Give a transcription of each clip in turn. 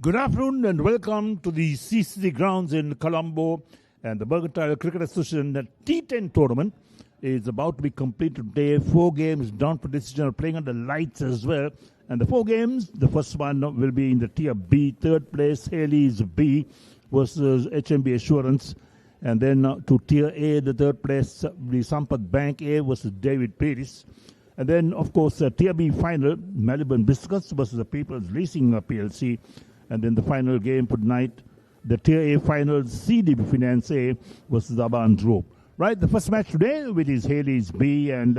Good afternoon and welcome to the CCC grounds in Colombo, and the Sportylk Cricket Association T10 tournament is about to be completed today. 4 games down for decision, playing under lights as well. And the 4 games, the first one will be in the Tier B, third place Hayles B versus HMB Assurance. And then to Tier A, the third place, the Sampath Bank A versus David Paris. And then, of course, Tier B final, Melbourne Biscuits versus the People's Leasing PLC. And then the final game for tonight, the Tier A final, CDB Finance A versus Aban Drop. Right, the first match today, which is Hayles B and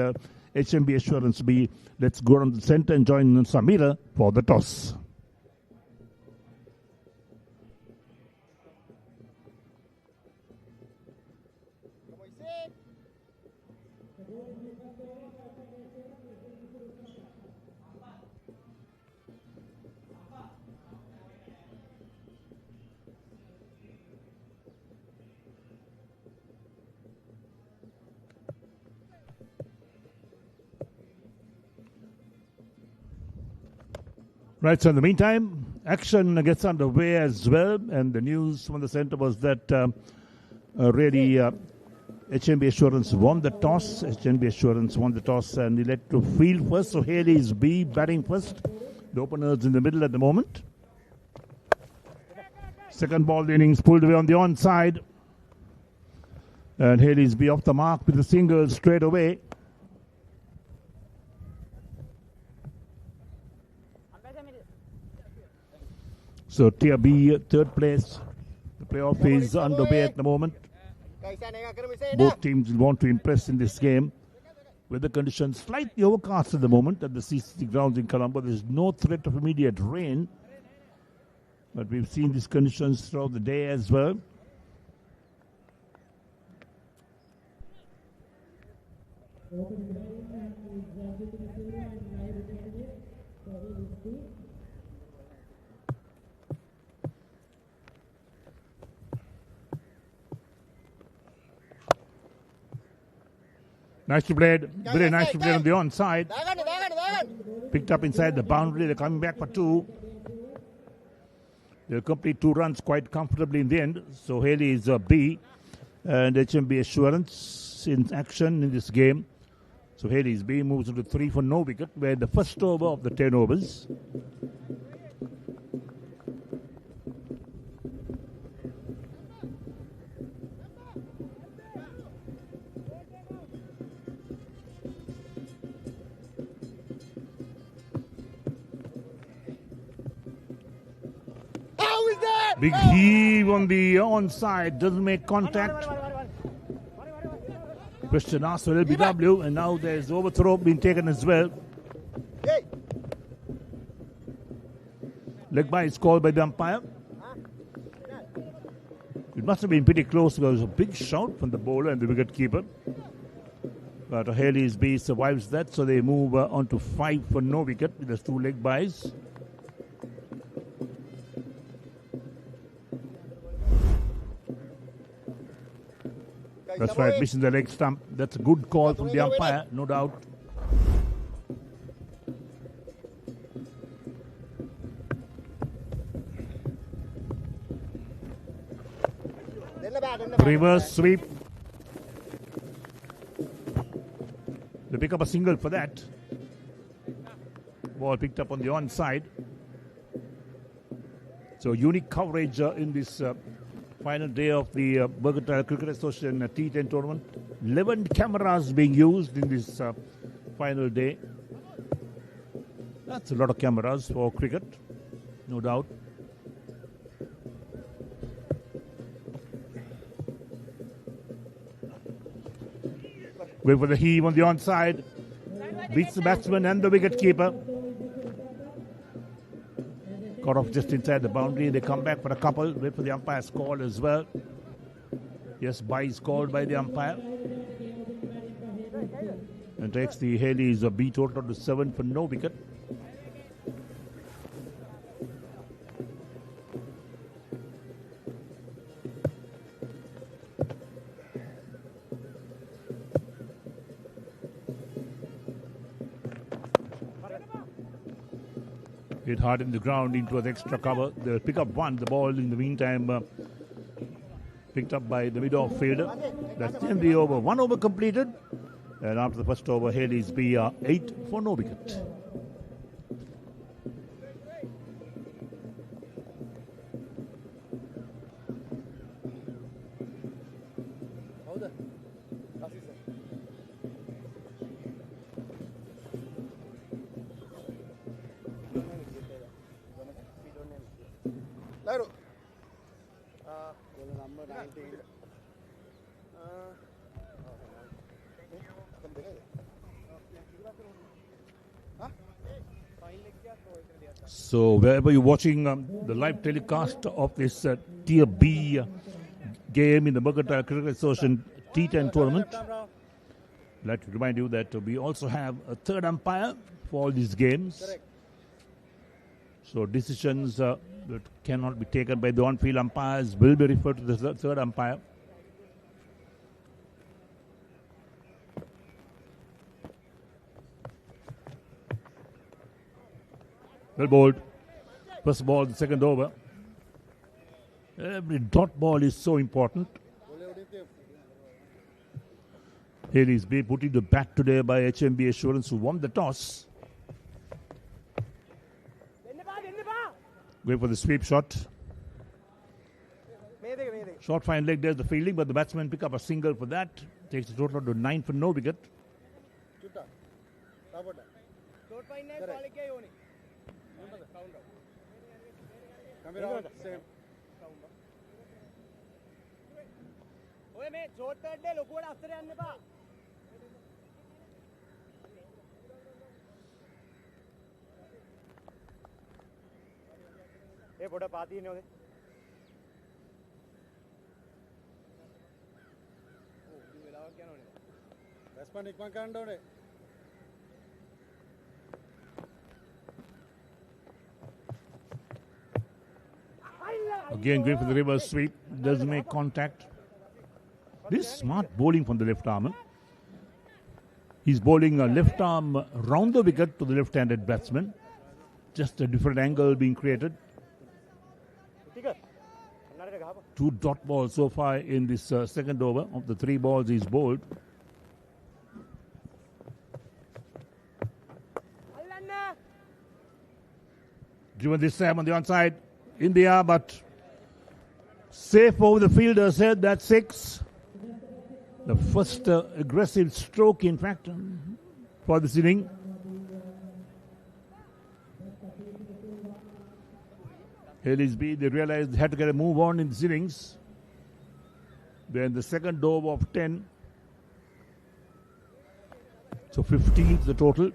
HMB Assurance B. Let's go around the center and join Samira for the toss. Right, so in the meantime, action gets underway as well, and the news from the centre was that HMB Assurance won the toss. HMB Assurance won the toss and elected to field first, so Hayles B batting first. The openers in the middle at the moment. Second ball, the innings pulled away on the onside. And Hayles B off the mark with a single straight away. So Tier B, third place. The playoff is underway at the moment. Both teams will want to impress in this game. Weather conditions slightly overcast at the moment at the CCC grounds in Colombo. There is no threat of immediate rain. But we've seen these conditions throughout the day as well. Nicely played, very nicely played on the onside. Picked up inside the boundary, they're coming back for 2. They'll complete 2 runs quite comfortably in the end. So Hayles B and HMB Assurance in action in this game. So Hayles B moves into 3 for no wicket, where the first over of the 10 overs. Big heave on the onside, doesn't make contact. Question asked for LBW, and now there's overthrow being taken as well. Leg by is called by the umpire. It must have been pretty close because it was a big shout from the bowler and the wicket keeper. But Hayles B survives that, so they move on to 5 for no wicket with the 2 leg byes. That's right, missing the leg stump. That's a good call from the umpire, no doubt. Reverse sweep. They pick up a single for that. Ball picked up on the onside. So unique coverage in this final day of the Sportylk Cricket Association T10 tournament. 11 cameras being used in this final day. That's a lot of cameras for cricket, no doubt. Wait for the heave on the onside. Beats the batsman and the wicket keeper. Got off just inside the boundary. They come back for a couple. Wait for the umpire's call as well. Yes, bye is called by the umpire. And takes the Hayles B total to 7 for no wicket. hit hard in the ground into an extra cover. They'll pick up one. The ball in the meantime picked up by the mid-off fielder. That's the end of the over. 1 over completed. And after the first over, Hayles be 8 for no wicket. number 19. So wherever you're watching the live telecast of this Tier B game in the Mercantile Cricket Association T10 tournament, I'd like to remind you that we also have a third umpire for all these games. So decisions that cannot be taken by the on-field umpires will be referred to the third umpire. Well bowled. First ball, the second over. Every dot ball is so important. Hayles being put in the bat today by HMB Assurance, who won the toss. Going for the sweep shot. Short fine leg, there's the fielding, but the batsman pick up a single for that. Takes the total to 9 for no wicket. Again going for the reverse sweep, doesn't make contact. This is smart bowling from the left arm. He's bowling a left arm round the wicket to the left-handed batsman. Just a different angle being created. 2 dot balls so far in this second over of the 3 balls he's bowled. Driven this time on the onside, in the air, but safe over the fielder's head. That's 6. The first aggressive stroke, in fact, for this inning. Hayles B, they realized they had to get a move on in this innings. Then the second over of 10. So 15 is the total.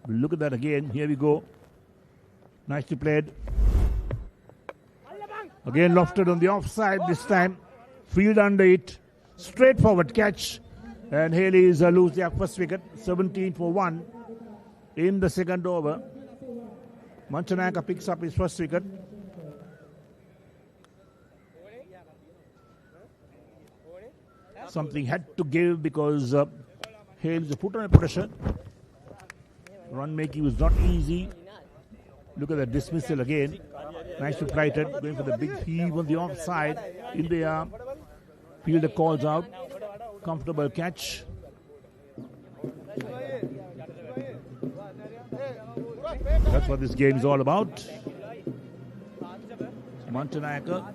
We'll look at that again. Here we go. Nicely played. Again lofted on the offside this time. Field under it. Straightforward catch. And Hayles lose their first wicket. 17 for 1 in the second over. Manchanaka picks up his first wicket. Something had to give because Hayles put under pressure. Run making was not easy. Look at the dismissal again. Nicely flighted. Going for the big heave on the offside. In the air. Fielder calls out. Comfortable catch. That's what this game is all about. Mantanaka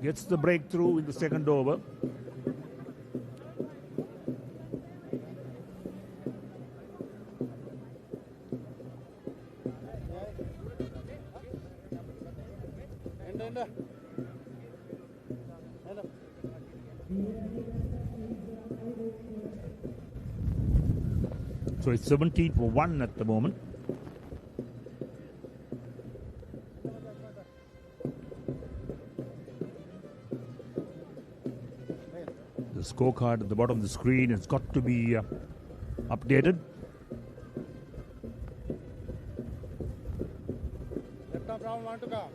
gets the breakthrough in the second over. So it's 17 for 1 at the moment. The scorecard at the bottom of the screen has got to be updated. Left arm round, want to come.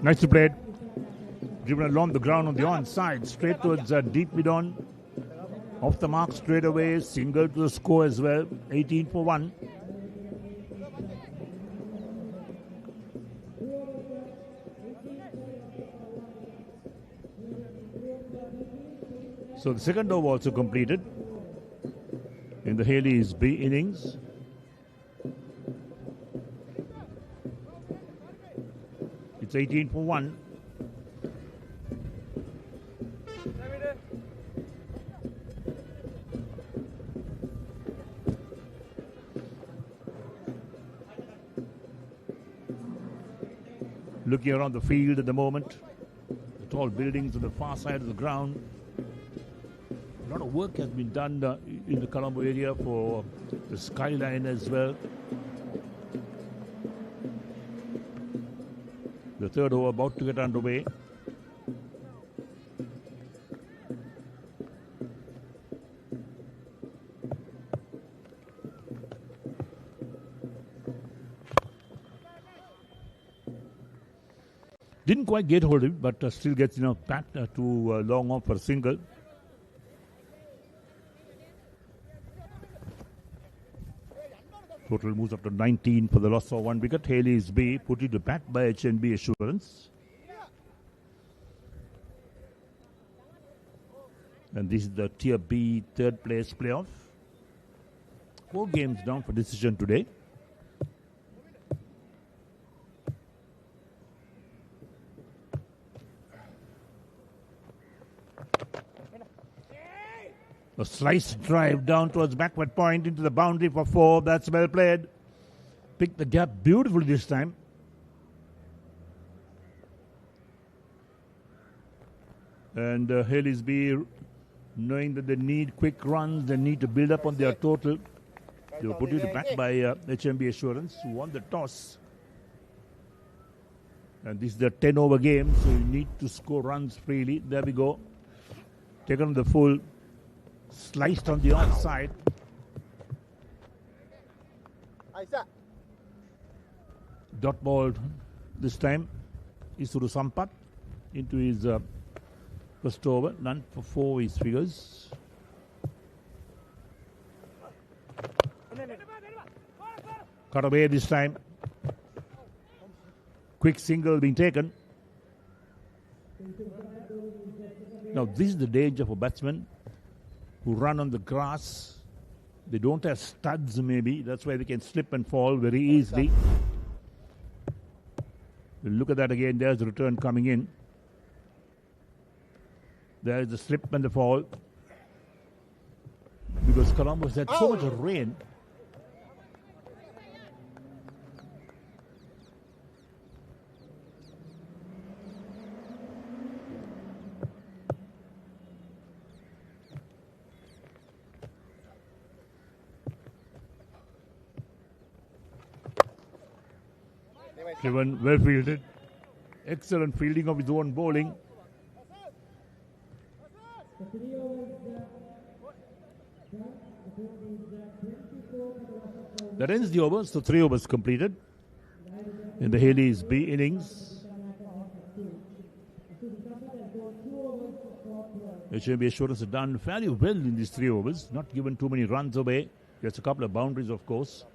Nicely played. Driven along the ground on the onside, straight towards deep mid on. Off the mark straight away, single to the score as well, 18 for 1. So the second over also completed in the Hayles B innings. It's 18 for 1. Looking around the field at the moment, the tall buildings on the far side of the ground. A lot of work has been done in the Colombo area for the skyline as well. The third over about to get underway. Didn't quite get hold of it, but still gets pat to long off for a single. Total moves up to 19 for the loss of 1 wicket. Hayles B put it to bat by HNB Assurance. And this is the Tier B third place playoff. 4 games down for decision today. A slice drive down towards backward point into the boundary for 4. That's well played. Picked the gap beautifully this time. And Hayles B, knowing that they need quick runs, they need to build up on their total. They were put it back by HMB Assurance, who won the toss. And this is the 10 over game, so you need to score runs freely. There we go. Taken on the full. Sliced on the outside. Dot ball this time. Isuru Sampat into his first over. None for 4 his figures. Cut away this time. Quick single being taken. Now this is the danger for batsmen who run on the grass. They don't have studs maybe. That's why they can slip and fall very easily. We'll look at that again. There's the return coming in. There's the slip and the fall. Because Colombo's had so much rain. Driven, well fielded. Excellent fielding of his own bowling. That ends the overs, so 3 overs completed in the Hayles B innings. HMB Assurance have done fairly well in these 3 overs, not given too many runs away. Just a couple of boundaries, of course.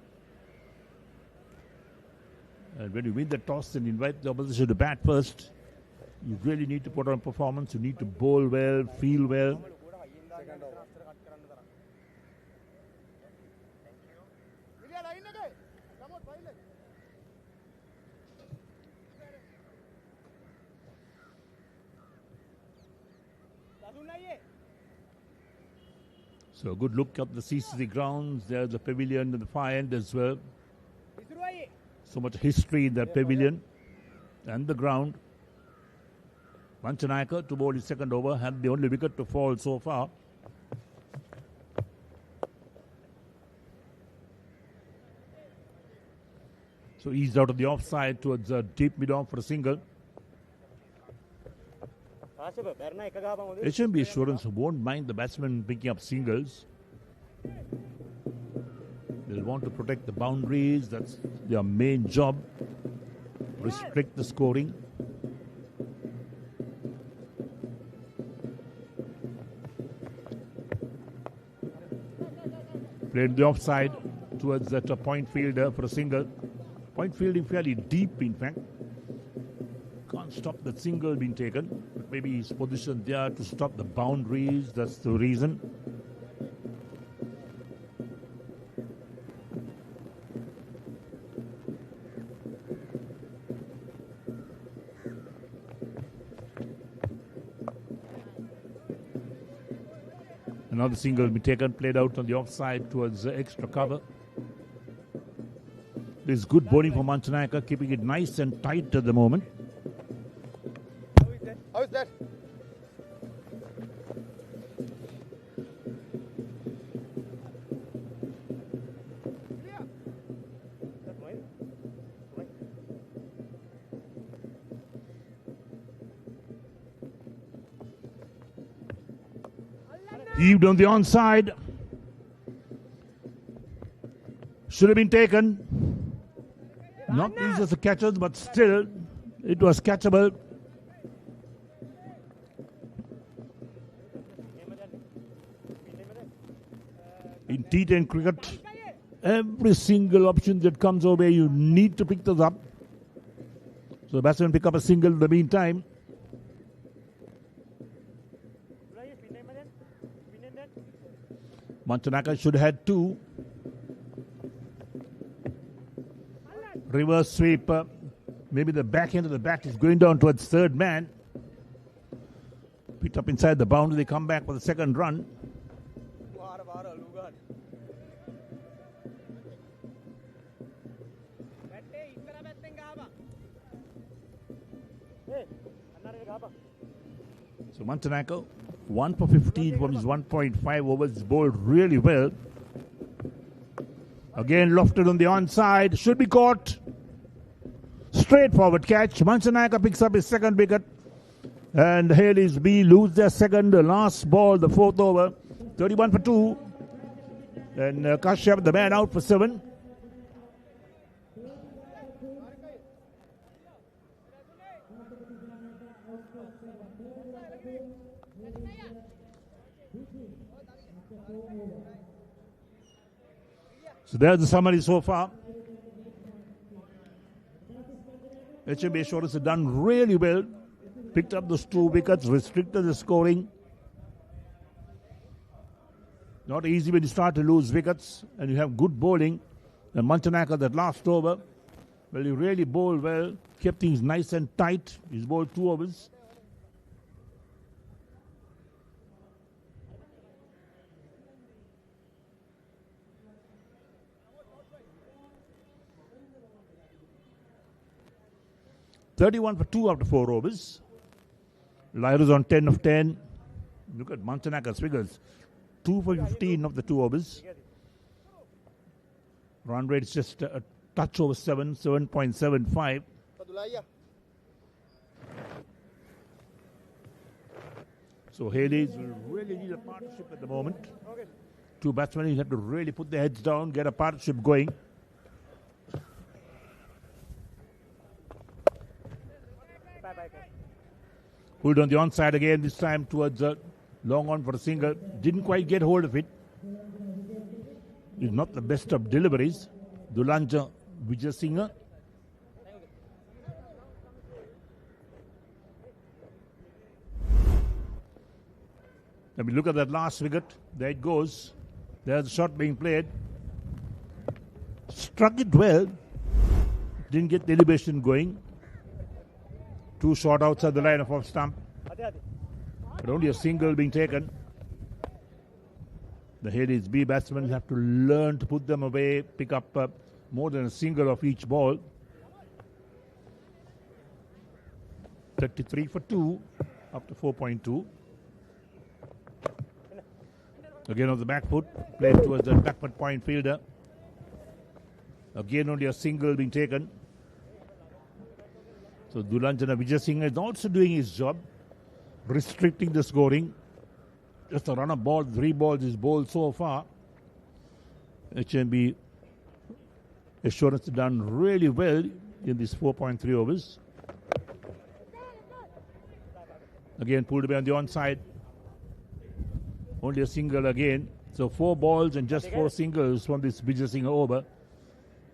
And when you win the toss and invite the opposition to bat first, you really need to put on performance. You need to bowl well, feel well. So a good look at the CCC grounds. There's the pavilion and the far end as well. So much history in that pavilion and the ground. Manchanayaka to bowl his second over, had the only wicket to fall so far. So eased out of the offside towards deep mid-on for a single. HMB Assurance won't mind the batsmen picking up singles. They'll want to protect the boundaries. That's their main job. Restrict the scoring. Played the offside towards that point fielder for a single. Point fielding fairly deep, in fact. Can't stop the single being taken. But maybe he's positioned there to stop the boundaries. That's the reason. Another single will be taken, played out on the offside towards extra cover. There's good bowling for Manchanaika, keeping it nice and tight at the moment. How is that? Heaved on the onside. Should have been taken. Not easy as the catchers, but still it was catchable. In T10 cricket, every single option that comes over, you need to pick those up. So the batsman pick up a single in the meantime. Manchanaika should have had two. Reverse sweep. Maybe the back end of the bat is going down towards third man. Picked up inside the boundary. They come back for the second run. So Manchanaika, 1 for 15 from his 1.5 overs, bowled really well. Again lofted on the onside, should be caught. Straightforward catch. Manchanaika picks up his second wicket. And Hayles B lose their second, last ball, the fourth over. 31 for 2. And Kashyap, the man, out for 7. So there's the summary so far. HMB Shores have done really well. Picked up those 2 wickets, restricted the scoring. Not easy when you start to lose wickets and you have good bowling. And Manchanaika, that last over, well, he really bowled well, kept things nice and tight. He's bowled 2 overs. (31 for 2 after 4 overs. Lyra's on 10 of 10. Look at Manchanaika's figures. 2 for 15 of the 2 overs. Run rate is just a touch over 7, 7.75. So Hayles will really need a partnership at the moment. 2 batsmen have to really put their heads down, get a partnership going. Pulled on the onside again, this time towards long on for a single. Didn't quite get hold of it. Is not the best of deliveries. Dulanja Vijayasinghe. Let me look at that last wicket. There it goes. There's the shot being played. Struck it well. Didn't get the elevation going. 2 short outside the line of off stump. But only a single being taken. The Hayles B batsmen have to learn to put them away, pick up more than a single of each ball. 33 for 2 up to 4.2. Again on the back foot, played towards the backward point fielder. Again only a single being taken. So Dulanjana Vijayasinghe is also doing his job, restricting the scoring. Just a run of ball, 3 balls is bowled so far. HMB Assurance done really well in these 4.3 overs. Again pulled away on the onside. Only a single again. So 4 balls and just 4 singles from this Vijay Singh over.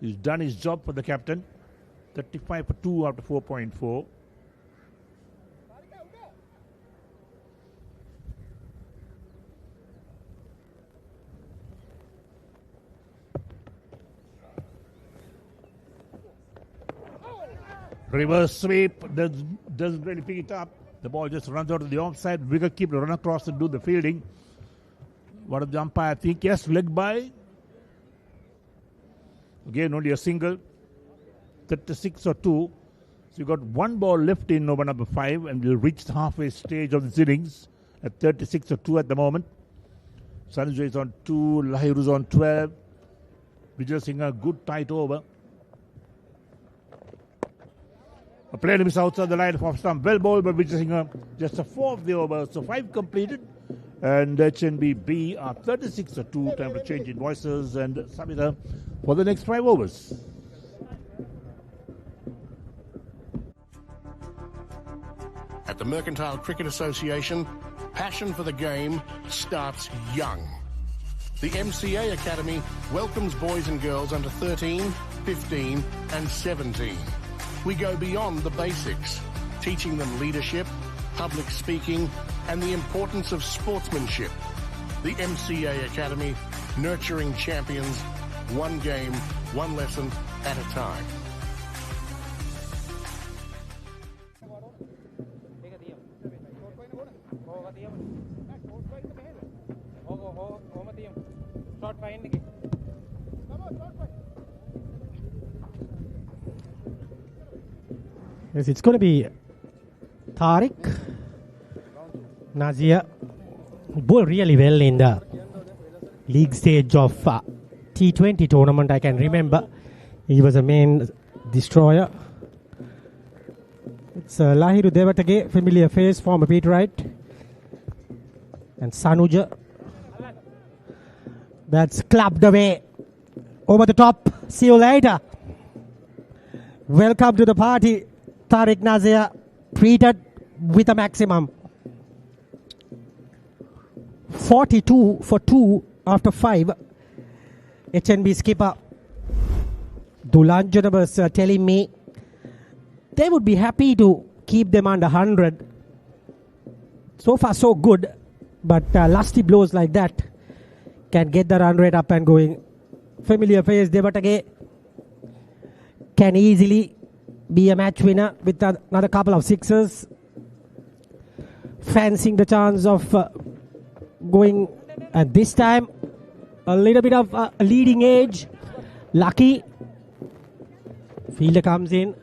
He's done his job for the captain. 35 for 2 after 4.4. Reverse sweep, doesn't really pick it up. The ball just runs out of the offside. Wicket keeper run across and do the fielding. What of the umpire think? Yes, leg by. Again, only a single. 36 or 2. So you got 1 ball left in over number 5, and we'll reach the halfway stage of the innings at 36 or 2 at the moment. Sanjay is on 2, Lahiru is on 12. Vijay Singh a good tight over. A player miss outside the line of off stump. Well bowled by Vijay Singh. Just a 4 of the over. So 5 completed. And HNB are 36 or 2. Time to change invoices and Samita for the next 5 overs. At the Mercantile Cricket Association, passion for the game starts young. The MCA Academy welcomes boys and girls under 13, 15 and 17. We go beyond the basics, teaching them leadership, public speaking, and the importance of sportsmanship. The MCA Academy, nurturing champions, one game, one lesson at a time. Yes, it's going to be Tariq Nazir, who bowled really well in the league stage of T20 tournament. I can remember he was a main destroyer. It's Lahiru Devatage, familiar face, former Pete Wright, and Sanuja. That's clubbed away over the top. See you later. Welcome to the party, Tariq Nazir, treated with a maximum. 42 for 2 after 5. HNB skipper Dulanjana was telling me they would be happy to keep them under 100. So far so good, but lusty blows like that can get the run rate up and going. Familiar face Devatage can easily be a match winner with another couple of sixes. Fancying the chance of going at this time a little bit of a leading edge. Lucky fielder comes in,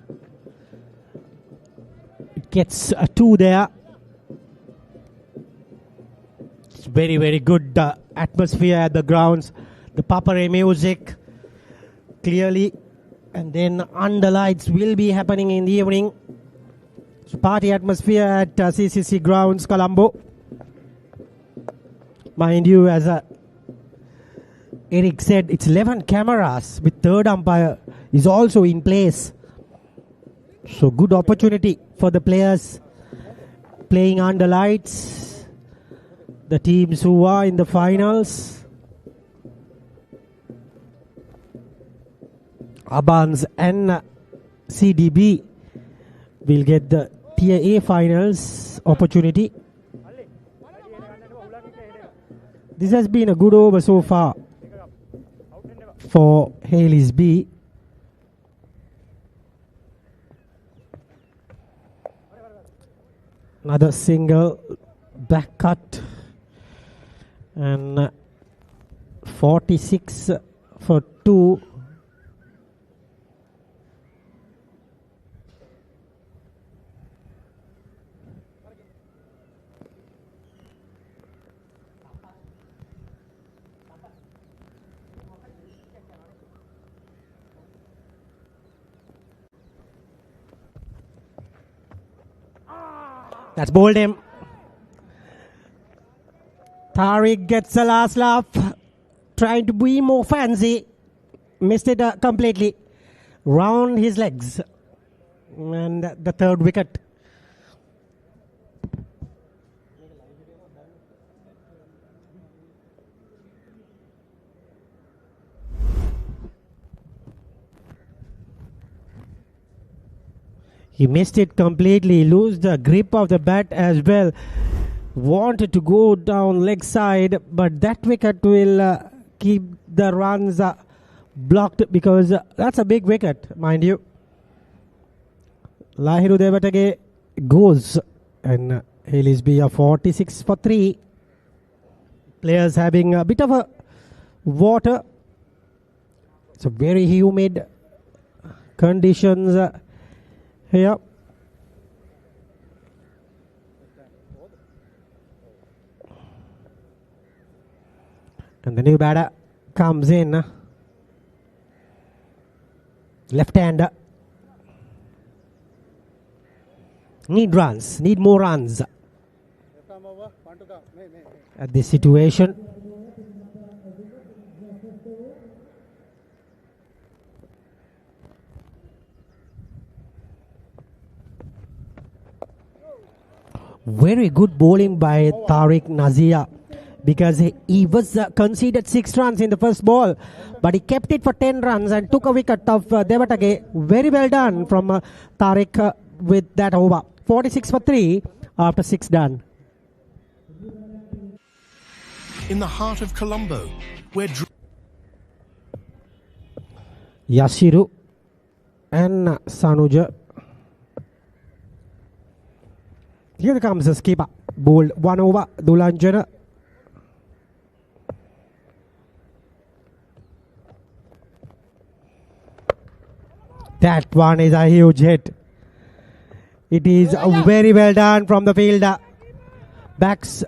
it gets a 2 there. It's very, very good atmosphere at the grounds. The Papare music clearly, and then underlights will be happening in the evening. It's party atmosphere at CCC grounds, Colombo. Mind you, as Eric said, it's 11 cameras with third umpire is also in place. So good opportunity for the players playing under lights, the teams who are in the finals. Abans and CDB will get the Tier A finals opportunity. This has been a good over so far for Hayles B. Another single, back cut, and 46 for 2. That's bowled him. Tariq gets the last laugh, trying to be more fancy. Missed it completely. Round his legs. And the third wicket. He missed it completely. Lose the grip of the bat as well. Wanted to go down leg side, but that wicket will keep the runs blocked because that's a big wicket, mind you. Lahiru Devatage goes and Hayles be a 46 for 3. Players having a bit of a water. It's a very humid conditions here. And the new batter comes in. Left-hander. Need runs. Need more runs. At this situation. Very good bowling by Tariq Nazia, because he was conceded 6 runs in the first ball, but he kept it for 10 runs and took a wicket of Devatage. Very well done from Tariq with that over. 46 for 3 after 6 done. In the heart of Colombo, where Yashiru and Sanuja. Here comes the skipper. Bowled 1 over. Dulanjana. That one is a huge hit. It is very well done from the fielder. Backs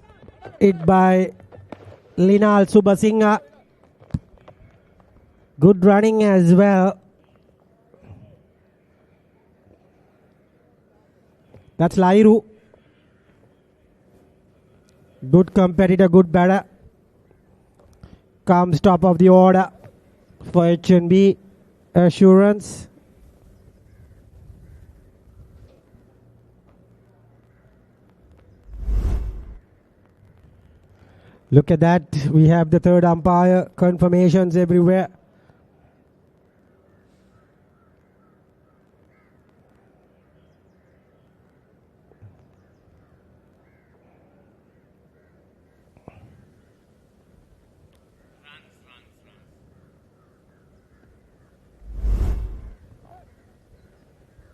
it by Linal Subasinghe. Good running as well. That's Lahiru. Good competitor, good batter. Comes top of the order for H&B Assurance. Look at that. We have the third umpire. Confirmations everywhere.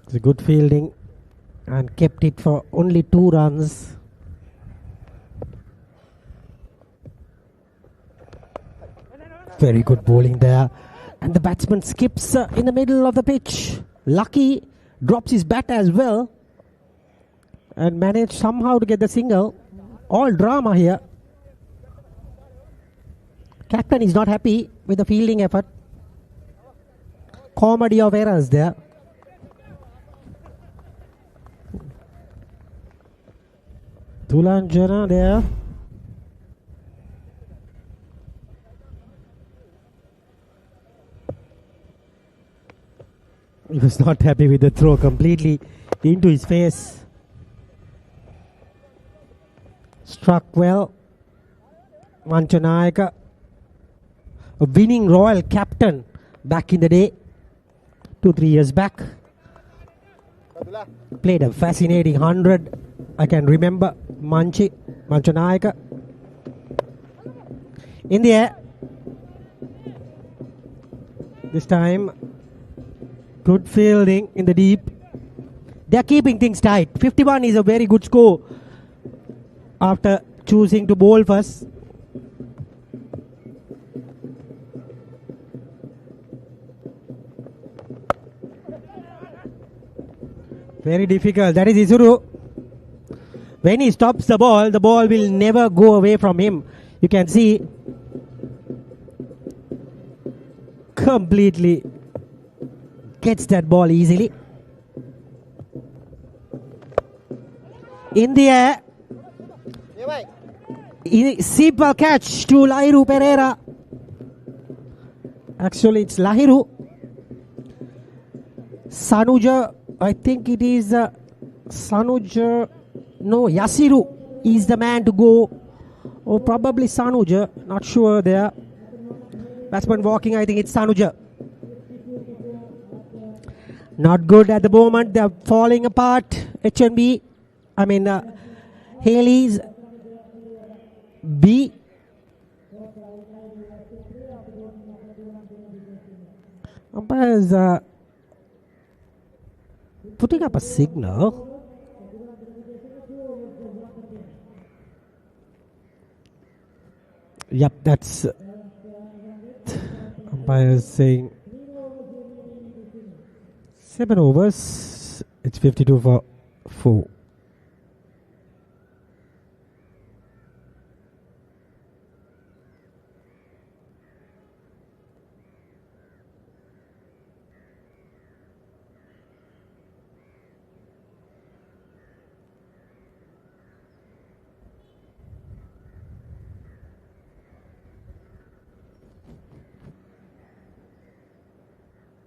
It's a good fielding and kept it for only 2 runs. Very good bowling there. And the batsman skips in the middle of the pitch. Lucky drops his bat as well and managed somehow to get the single. All drama here. Captain is not happy with the fielding effort. Comedy of errors there. Dulanjana there. He was not happy with the throw, completely into his face. Struck well. Manchanayaka, a winning Royal captain back in the day, 2-3 years back. Played a fascinating 100. I can remember Manchanayaka. In the air. This time, good fielding in the deep. They are keeping things tight. 51 is a very good score after choosing to bowl first. Very difficult. That is Isuru. When he stops the ball will never go away from him. You can see completely gets that ball easily. In the air. Simple catch to Lahiru Pereira. Actually, it's Lahiru. Sanuja, I think it is Sanuja. No, Yasiru is the man to go. Or probably Sanuja. Not sure there. Batsman walking, I think it's Sanuja. Not good at the moment. They're falling apart. HNB, Hayles B. Umpires putting up a signal. Yep, that's umpires saying 7 overs. It's 52 for 4.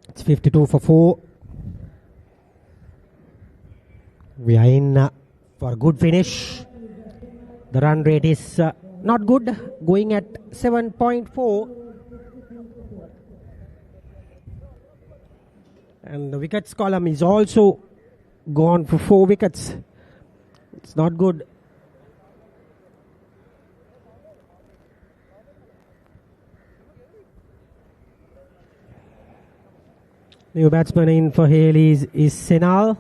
It's 52 for 4. We are in for a good finish. The run rate is not good, going at 7.4. And the wickets column is also gone for 4 wickets. It's not good. New batsman in for Hayles is Senal.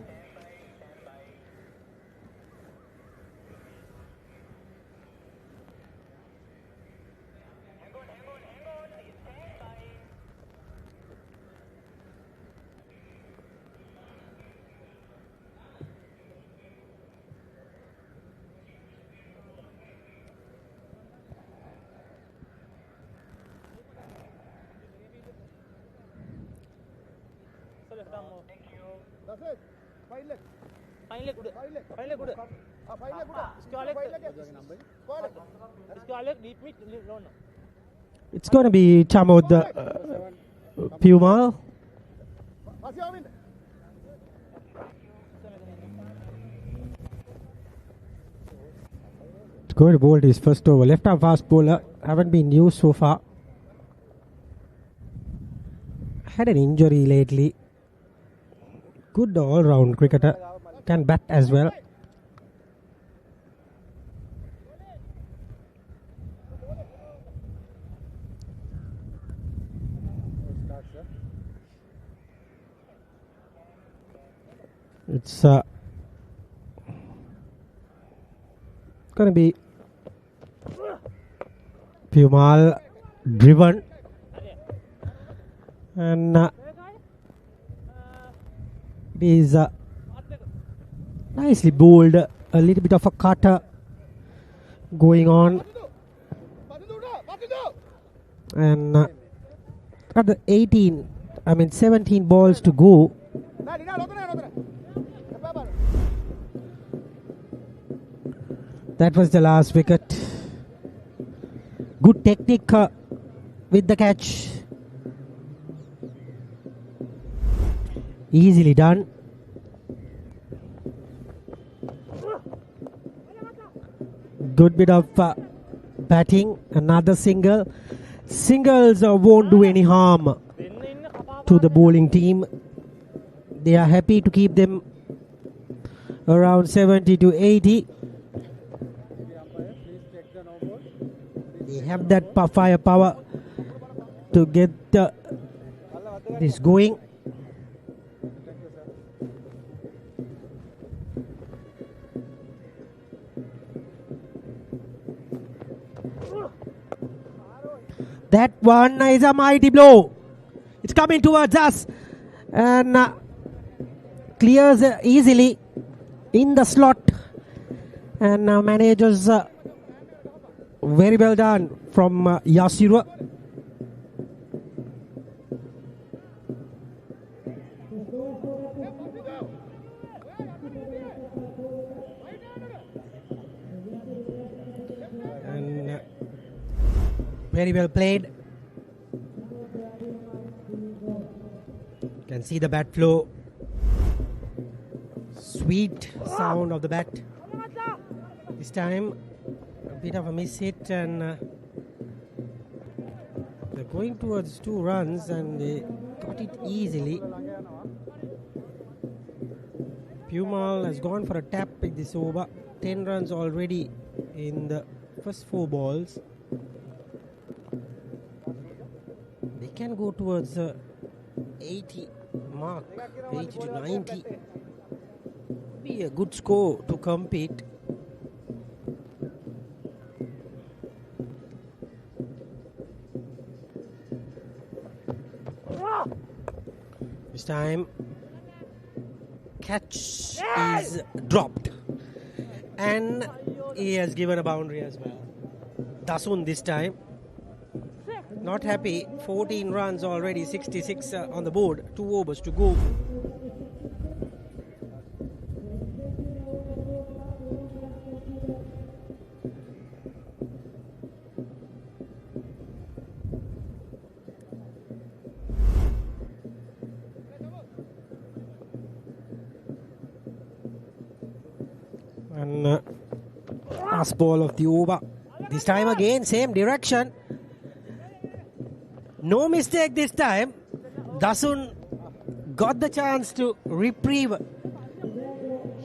It's going to be Chamod Puma. It's going to bowl his first over. Left arm fast bowler. Haven't been used so far. Had an injury lately. Good all-round cricketer. Can bat as well. It's going to be Pumal driven and is nicely bowled. A little bit of a cutter going on, and at the 17 balls to go. That was the last wicket. Good technique with the catch. Easily done. Good bit of batting. Another single. Singles won't do any harm to the bowling team. They are happy to keep them around 70 to 80. They have that firepower to get this going. That one is a mighty blow. It's coming towards us and clears easily in the slot, and managers very well done from Yasura. And very well played. Can see the bat flow. Sweet sound of the bat. This time a bit of a miss hit, and they're going towards 2 runs and they got it easily. Pumal has gone for a tap in this over. 10 runs already in the first 4 balls. They can go towards the 80 mark, 80 to 90. Be a good score to compete. This time, catch is dropped. And he has given a boundary as well. Dasun this time. Not happy. 14 runs already, 66 on the board. 2 overs to go. And last ball of the over. This time again, same direction. No mistake this time. Dasun got the chance to reprieve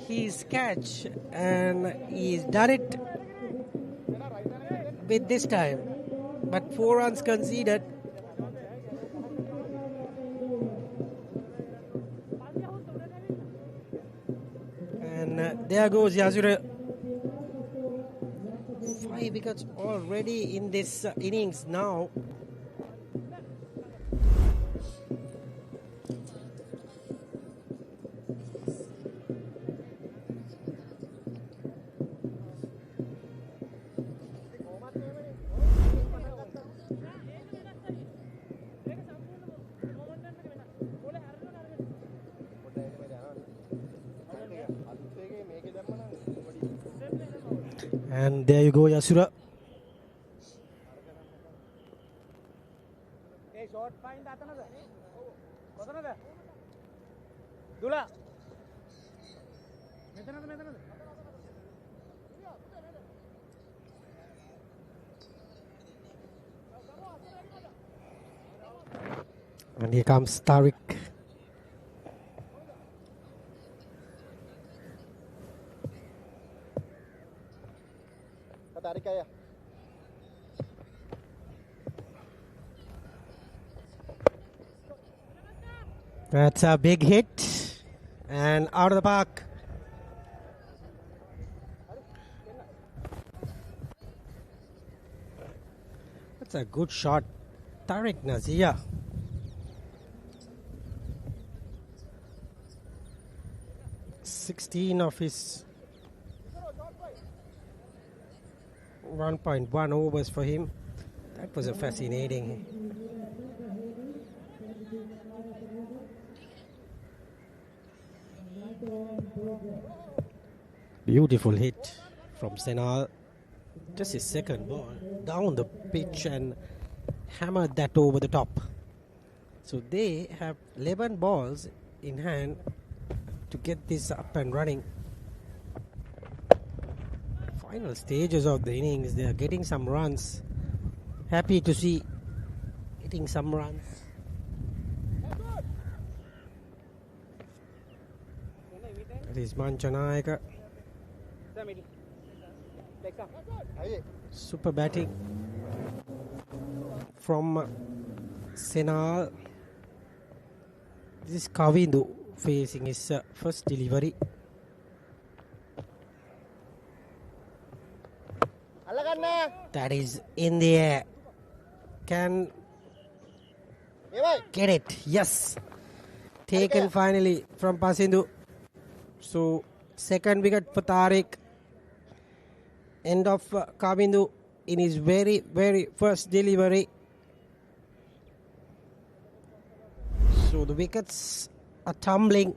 his catch, and he's done it with this time. But 4 runs conceded. And there goes Yasura. 5 wickets already in this innings now. And there you go, Yasura. And here comes Tariq. That's a big hit and out of the park. That's a good shot. Tariq Nazia. (16 of his 1.1 overs for him. That was a fascinating. Beautiful hit from Senal. Just his second ball down the pitch and hammered that over the top. So they have 11 balls in hand to get this up and running. Final stages of the innings, they are getting some runs. Happy to see getting some runs. That is Manchanayaka. Super batting from Senal. This is Kavindu facing his first delivery. That is in the air. Can get it. Yes. Taken finally from Pasindu. So, second wicket for Tariq. End of Kavindu in his very, very first delivery. So, the wickets are tumbling.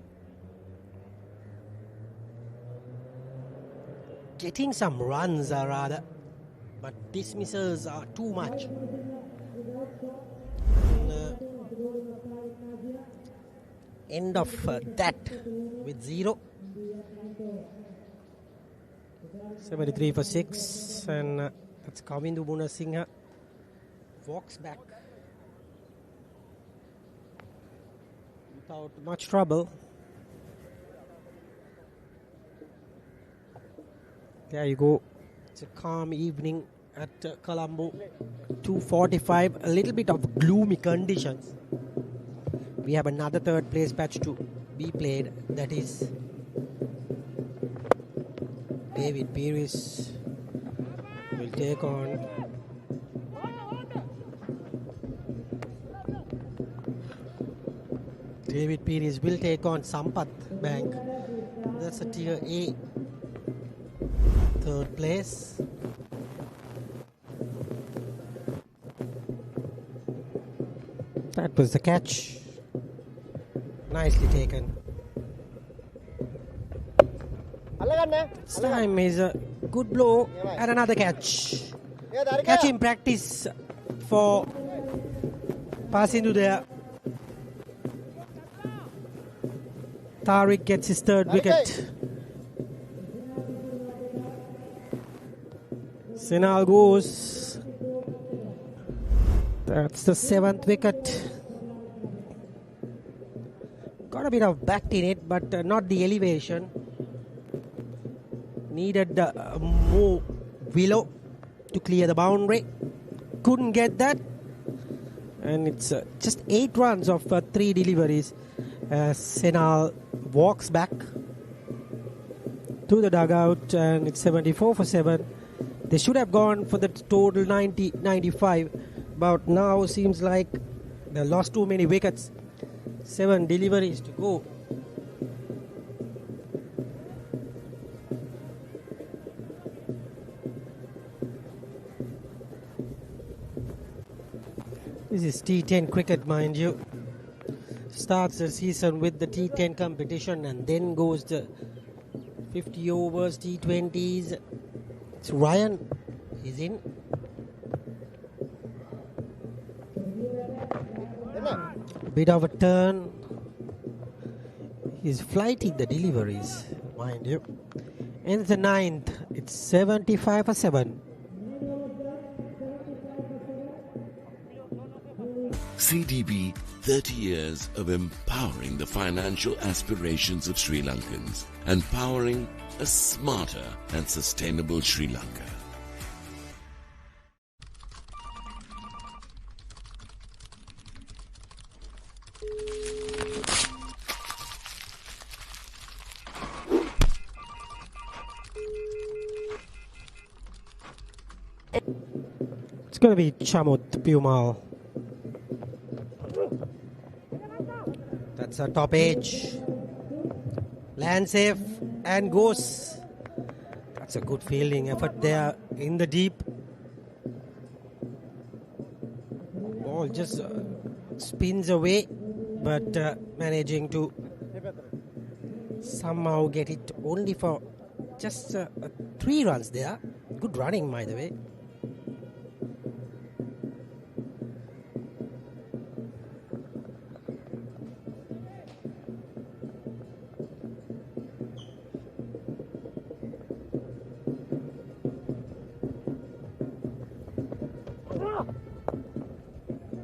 Getting some runs rather. But dismissals are too much. And, end of that with 0. 73 for 6, and that's Kavindu Munasinghe. Walks back without much trouble. There you go. It's a calm evening at Colombo. 2:45. A little bit of gloomy conditions. We have another third place match to be played. That is David Pires will take on Sampath Bank. That's a tier A. Third place. That was the catch. Nicely taken. This time is a good blow and another catch. Catch in practice for passing to there. Tariq gets his third wicket. Sinal goes. That's the seventh wicket. Got a bit of bat in it, but not the elevation. Needed more willow to clear the boundary. Couldn't get that. And it's just 8 runs of 3 deliveries. Sinal walks back to the dugout, and it's 74 for 7. They should have gone for the total 95, but now seems like they lost too many wickets. 7 deliveries to go. This is T10 cricket, mind you. Starts the season with the T10 competition and then goes the 50 overs, T20s. It's Ryan. He's in. Bit of a turn. He's flighting the deliveries, mind you. And the 9th, it's 75 for 7. CDB, 30 years of empowering the financial aspirations of Sri Lankans and powering a smarter and sustainable Sri Lanka. It's going to be Chamut Piumal. That's a top edge. Land safe and goes. That's a good fielding effort there in the deep. Ball just spins away, but managing to somehow get it only for just 3 runs there. Good running, by the way.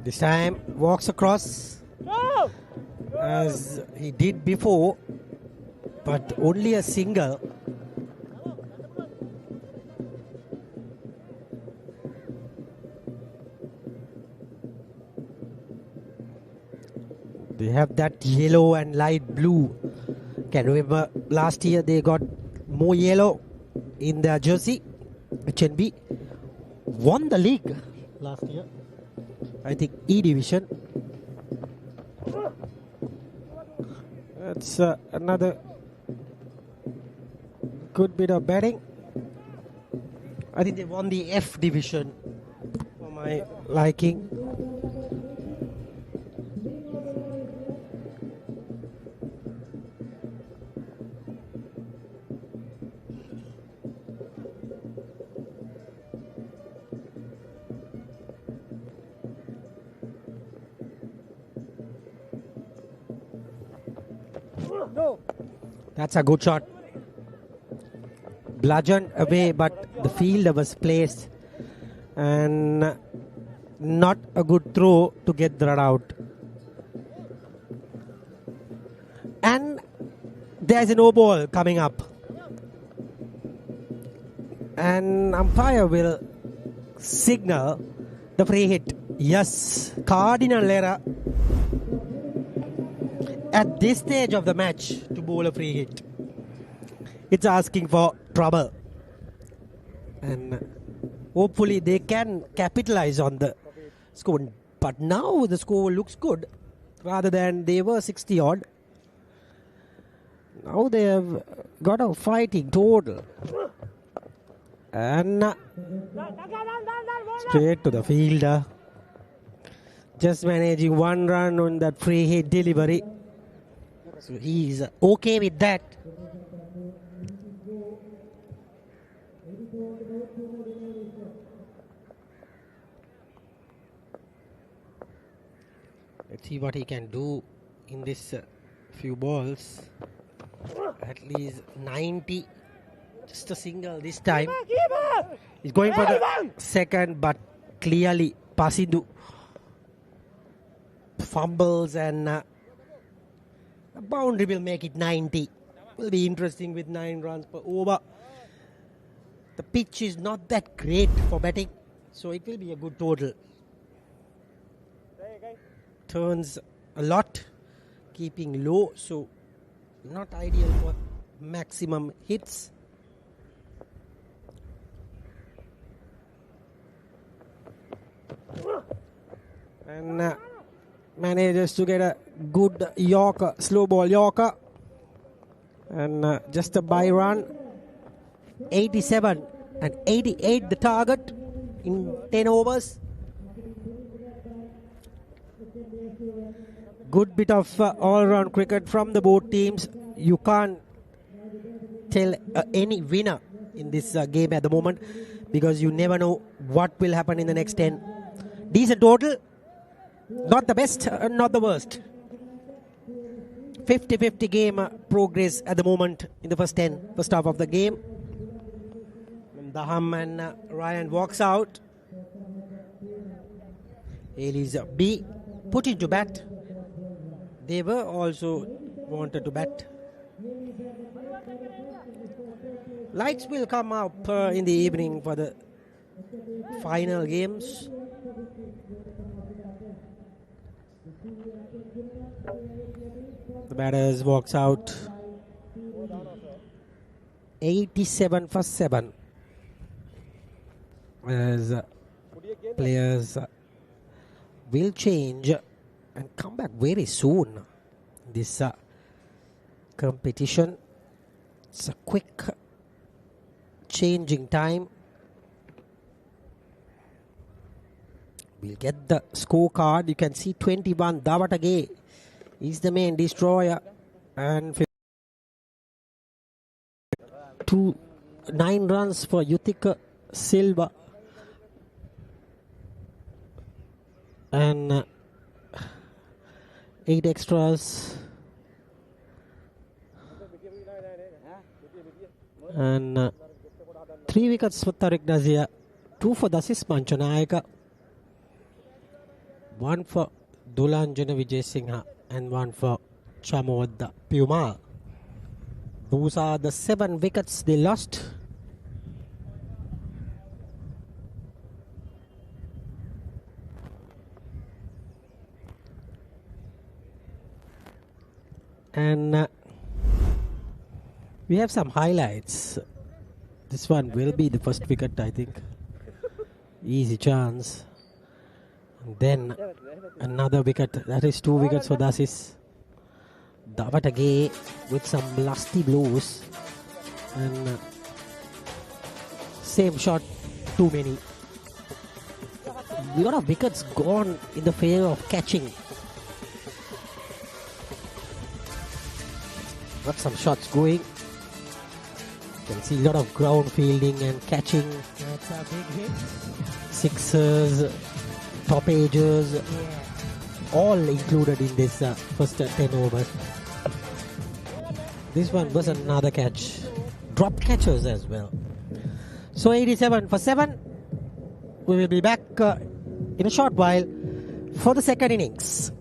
This time walks across as he did before, but only a single. They have that yellow and light blue. Can remember last year they got more yellow in their jersey. HNB won the league last year. I think E division. That's another good bit of batting. I think they won the F division for my liking. That's a good shot. Bludgeoned away, but the fielder was placed. And not a good throw to get the run out. And there's a no ball coming up. And umpire will signal the free hit. Yes, cardinal error at this stage of the match to bowl a free hit. It's asking for trouble. And hopefully they can capitalize on the score. But now the score looks good rather than they were 60 odd. Now they have got a fighting total. And straight to the fielder. Just managing 1 run on that free hit delivery. So he's okay with that. Let's see what he can do in this few balls. At least 90. Just a single this time. He's going for the second, but clearly passing to fumbles, and the boundary will make it 90. Will be interesting with 9 runs per over. The pitch is not that great for batting, so it will be a good total. Turns a lot, keeping low, so not ideal for maximum hits. And manages to get a good Yorker, slow ball Yorker. And just a by run. 87 and 88 the target in 10 overs. Good bit of all-round cricket from the both teams. You can't tell any winner in this game at the moment because you never know what will happen in the next 10. Decent total. Not the best, not the worst. 50-50 game progress at the moment in the first half of the game. Daham and Ryan walks out. Hayles B put into bat. They were also wanted to bat. Lights will come up in the evening for the final games. The batters walks out. 87 for 7. As players will change and come back very soon. This competition. It's a quick changing time. We'll get the scorecard. You can see 21. Davatagay is the main destroyer. And 9 runs for Yuthika Silva. And 8 extras. And 3 wickets for Tariq Nazir. 2 for Dasis Manchanayaka. 1 for Dulanjana Vijay and 1 for Chamod Puma. Those are the 7 wickets they lost. And we have some highlights. This one will be the first wicket, I think. Easy chance. And then another wicket. That is 2 wickets for Dasis. Davatagay with some lusty blows. And same shot, too many. A lot of wickets gone in the favor of catching. Got some shots going. You can see a lot of ground fielding and catching. That's a big hit. Sixers, top edges, all included in this first 10 overs. This one was another catch. Drop catches as well. So 87 for 7. We will be back in a short while for the second innings.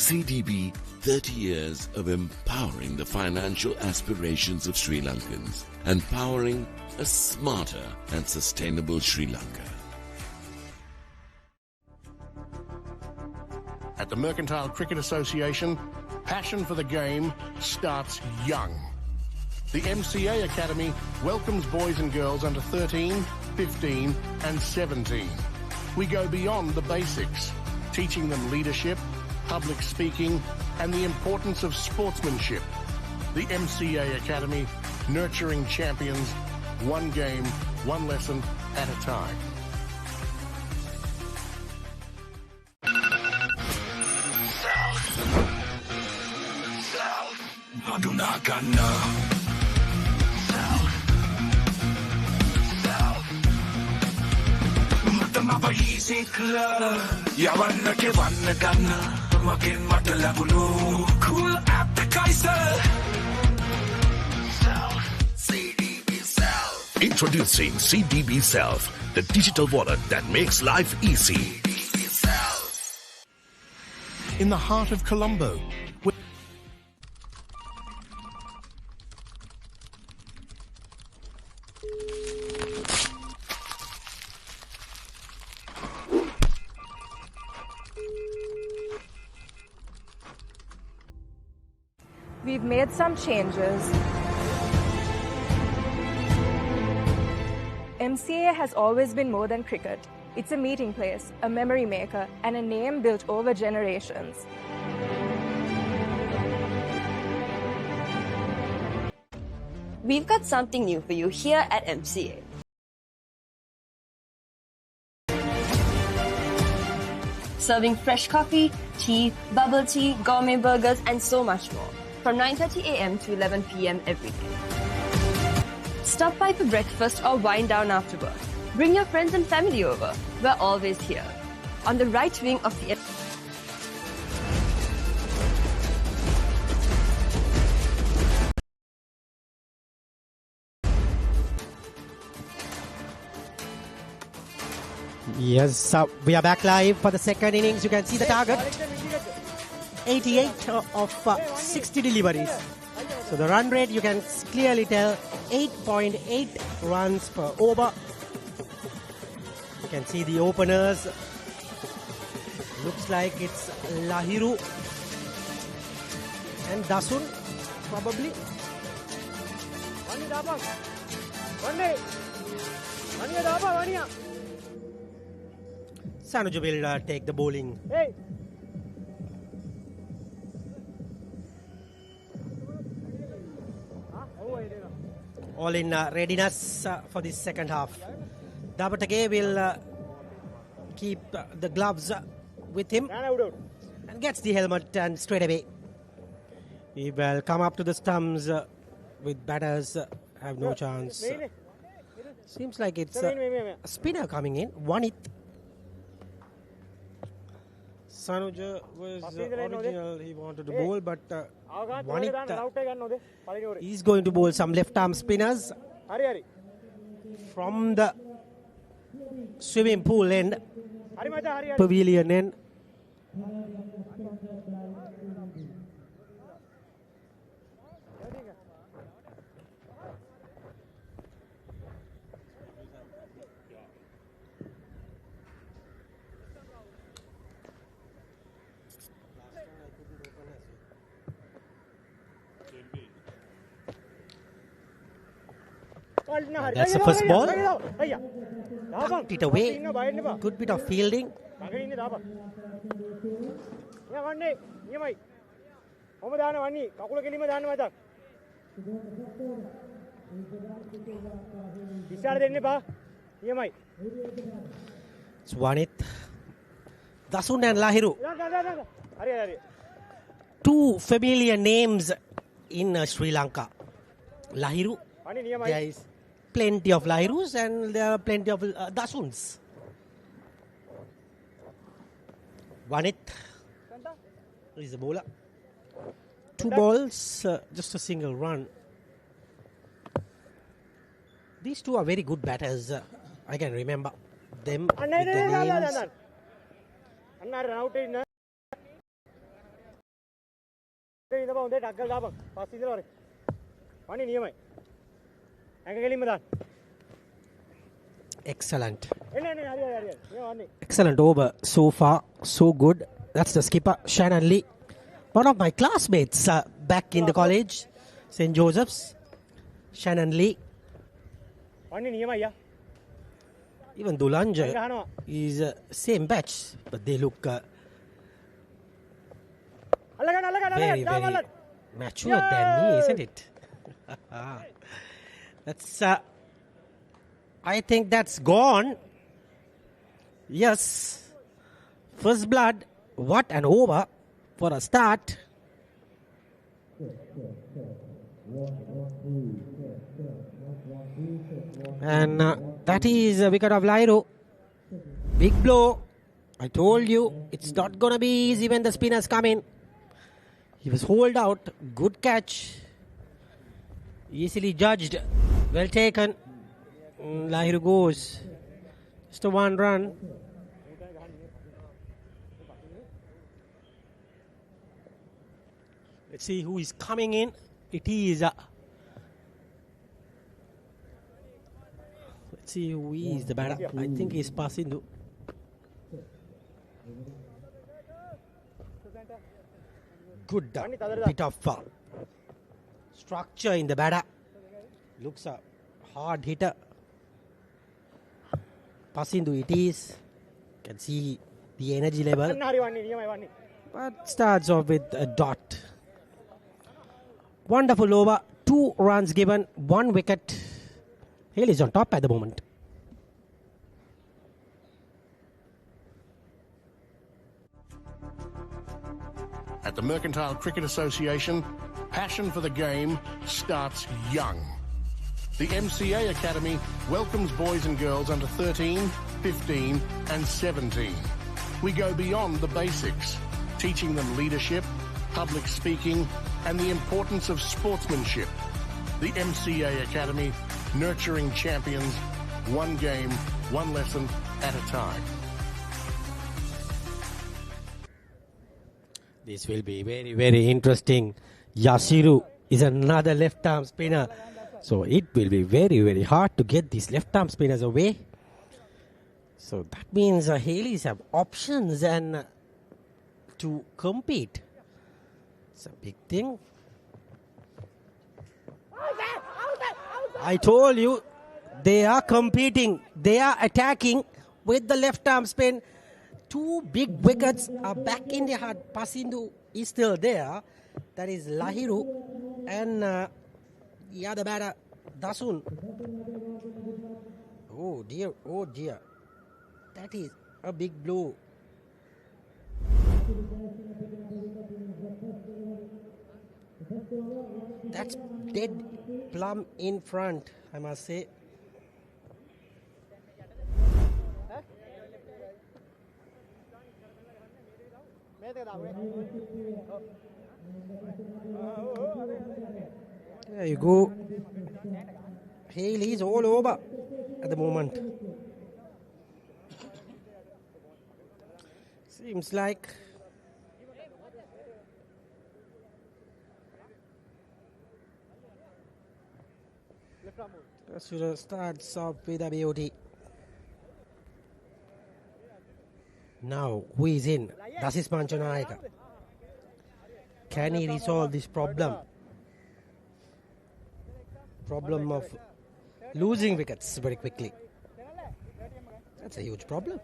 CDB, 30 years of empowering the financial aspirations of Sri Lankans and powering a smarter and sustainable Sri Lanka. At the Mercantile Cricket Association, passion for the game starts young. The MCA Academy welcomes boys and girls under 13, 15 and 17. We go beyond the basics, teaching them leadership, public speaking and the importance of sportsmanship. The MCA Academy, nurturing champions, one game, one lesson at a time. Cool appetizer. Introducing CDB Self, the digital wallet that makes life easy. In the heart of Colombo, We've made some changes. MCA has always been more than cricket. It's a meeting place, a memory maker, and a name built over generations. We've got something new for you here at MCA. Serving fresh coffee, tea, bubble tea, gourmet burgers, and so much more. From 9:30 a.m. to 11 p.m. every day. Stop by for breakfast or wind down after work. Bring your friends and family over. We're always here. On the right wing of the... Yes, we are back live for the second innings. You can see the target. 88 of 60 deliveries. So the run rate, you can clearly tell, 8.8 runs per over. You can see the openers. Looks like it's Lahiru and Dasun, probably. Sanuja will take the bowling. Hey. All in readiness for this second half. Dabatake will keep the gloves with him and gets the helmet and straight away. He will come up to the stumps with batters have no chance. Seems like it's a spinner coming in. One it. Sanuja was original. He wanted to bowl, but one it. He's going to bowl some left arm spinners from the swimming pool end, pavilion end. That's the first ball. Tucked it away. Good bit of fielding. It's Wanit. Dasun and Lahiru. Two familiar names in Sri Lanka. Lahiru. There is plenty of Lahirus and there are plenty of Dasuns. Wanit is the bowler. Two balls, just a single run. These two are very good batters. I can remember them with the names. Excellent. Excellent over so far. So good. That's the skipper, Shannon Lee. One of my classmates back in the college, St. Joseph's. Shannon Lee. Even Dulanja is same batch, but they look very, very mature than me, isn't it? That's. I think that's gone. Yes. First blood. What an over for a start. And that is a wicket of Lahiru. Big blow. I told you it's not going to be easy when the spinners come in. He was holed out. Good catch. Easily judged. Well taken. Lahiru goes. Just a 1 run. Let's see who is coming in. It is. Let's see who is the batter. I think he's passing. Good bit of structure in the batter. Looks a hard hitter. Passindu it is. Can see the energy level. But starts off with a dot. Wonderful over. 2 runs given. 1 wicket. Hayles is on top at the moment. At the Mercantile Cricket Association, passion for the game starts young. The MCA Academy welcomes boys and girls under 13, 15 and 17. We go beyond the basics, teaching them leadership, public speaking and the importance of sportsmanship. The MCA Academy, nurturing champions, 1 game, 1 lesson at a time. This will be very, very interesting. Yasiru is another left-arm spinner. So it will be very, very hard to get these left-arm spinners away. So that means Hayles have options and to compete. It's a big thing. I told you, they are competing. They are attacking with the left-arm spin. 2 big wickets are back in the heart. Passindu is still there. That is Lahiru and the other batter, Dasun. Oh dear, oh dear. That is a big blow. That's dead plumb in front, I must say. There you go. Hayles is all over at the moment. Seems like Asura starts off with a beauty. Now, who is in? Das is Manchanaika. Can he resolve this problem? Problem of losing wickets very quickly. That's a huge problem.